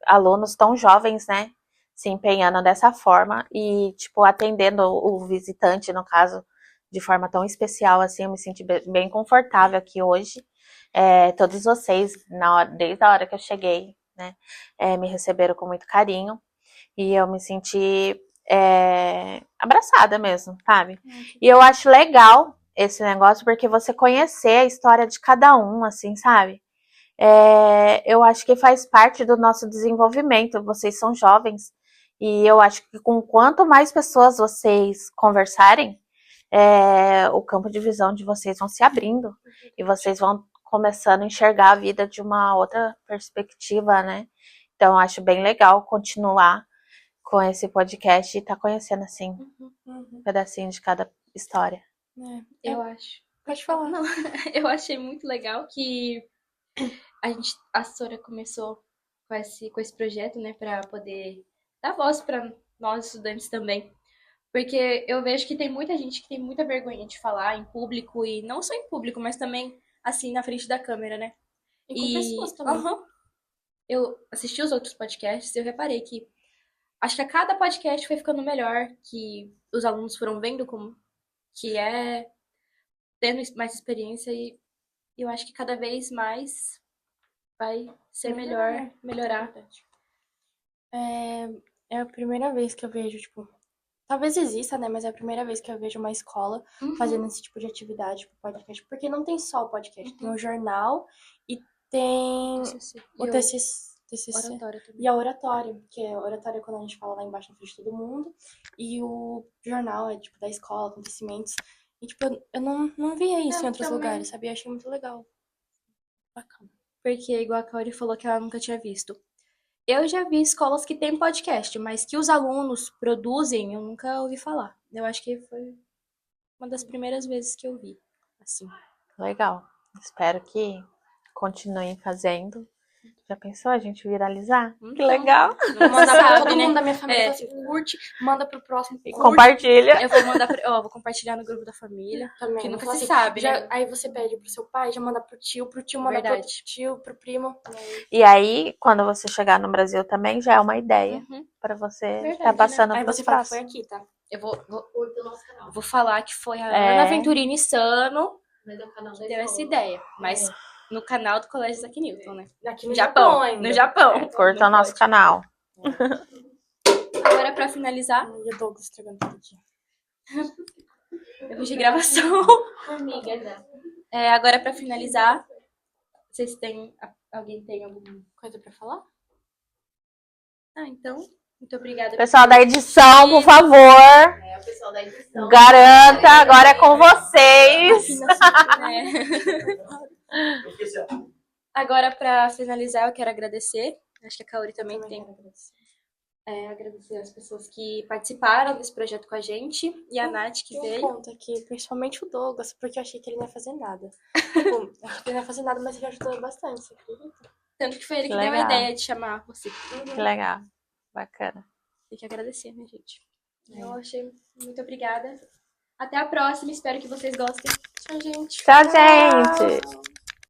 alunos tão jovens, né? Se empenhando dessa forma e, tipo, atendendo o visitante, no caso, de forma tão especial, assim, eu me senti bem confortável aqui hoje. Todos vocês, desde a hora que eu cheguei, né, me receberam com muito carinho e eu me senti abraçada mesmo, sabe? E eu acho legal esse negócio porque você conhecer a história de cada um, assim, sabe? Eu acho que faz parte do nosso desenvolvimento. Vocês são jovens e eu acho que com quanto mais pessoas vocês conversarem, o campo de visão de vocês vão se abrindo e vocês vão começando a enxergar a vida de uma outra perspectiva, né? Então, eu acho bem legal continuar com esse podcast e estar conhecendo, assim, um pedacinho de cada história. Eu acho. Pode falar. Não, eu achei muito legal que a Sora começou com esse projeto, né, pra poder dar voz pra nós estudantes também. Porque eu vejo que tem muita gente que tem muita vergonha de falar em público, e não só em público, mas também, assim, na frente da câmera, né? E com pessoas também. Eu assisti os outros podcasts e eu reparei que acho que a cada podcast foi ficando melhor, que os alunos foram vendo como que tendo mais experiência, e eu acho que cada vez mais vai ser melhorar. É a primeira vez que eu vejo, tipo, talvez exista, né? Mas é a primeira vez que eu vejo uma escola fazendo esse tipo de atividade pro podcast. Porque não tem só o podcast, tem o jornal e tem o TCC. Oratória também. E a oratória, que é a oratória quando a gente fala lá embaixo na frente de todo mundo. E o jornal é, tipo, da escola, acontecimentos. E, tipo, eu não via isso em outros lugares, sabe? Eu achei muito legal. Bacana. Porque, igual a Kaori falou que ela nunca tinha visto. Eu já vi escolas que têm podcast, mas que os alunos produzem, eu nunca ouvi falar. Eu acho que foi uma das primeiras vezes que eu vi, assim. Legal. Espero que continuem fazendo. Já pensou a gente viralizar? Que Então, legal. Vou mandar pra todo Sabe, né? mundo da minha família. É. Assim, curte, manda pro próximo. E Curte compartilha. Eu vou mandar vou compartilhar no grupo da família. também. Que nunca Fala se assim, sabe, já, né? aí você pede pro seu pai, já manda pro tio manda pro Verdade. tio, pro primo. E aí, quando você chegar no Brasil também, já é uma ideia Uhum. pra você Verdade, estar passando Aí pros você fala que foi próximos. aqui, tá? Eu vou Curta o nosso canal. falar que foi a É. Ana Venturini Sano Mas é o canal da que deu essa escola. ideia. Mas no canal do Colégio Isaac Newton, né? Aqui no Japão ainda. No Japão. Curta o Não nosso pode. canal. Agora, pra finalizar, E o Douglas estragando tudo aqui. erros de gravação. Formigas, né? Agora, pra finalizar, vocês têm. Alguém tem alguma coisa pra falar? Então, muito obrigada. Pessoal da edição, por favor, É o pessoal da edição. garanta, agora é com vocês. Agora, pra finalizar, eu quero agradecer. Acho que a Kaori também tem. Agradecer as pessoas que participaram desse projeto com a gente e a Nath que Tem um veio. ponto aqui, principalmente o Douglas, porque eu achei que ele não ia fazer nada. Tipo, achei que ele não ia fazer nada, mas ele ajudou bastante, você acredita? Tanto que foi ele que Legal. deu a ideia de chamar você. Que legal, bacana. Tem que agradecer, né, gente? Eu achei muito obrigada. Até a próxima, espero que vocês gostem. Tchau, gente. Tchau, gente.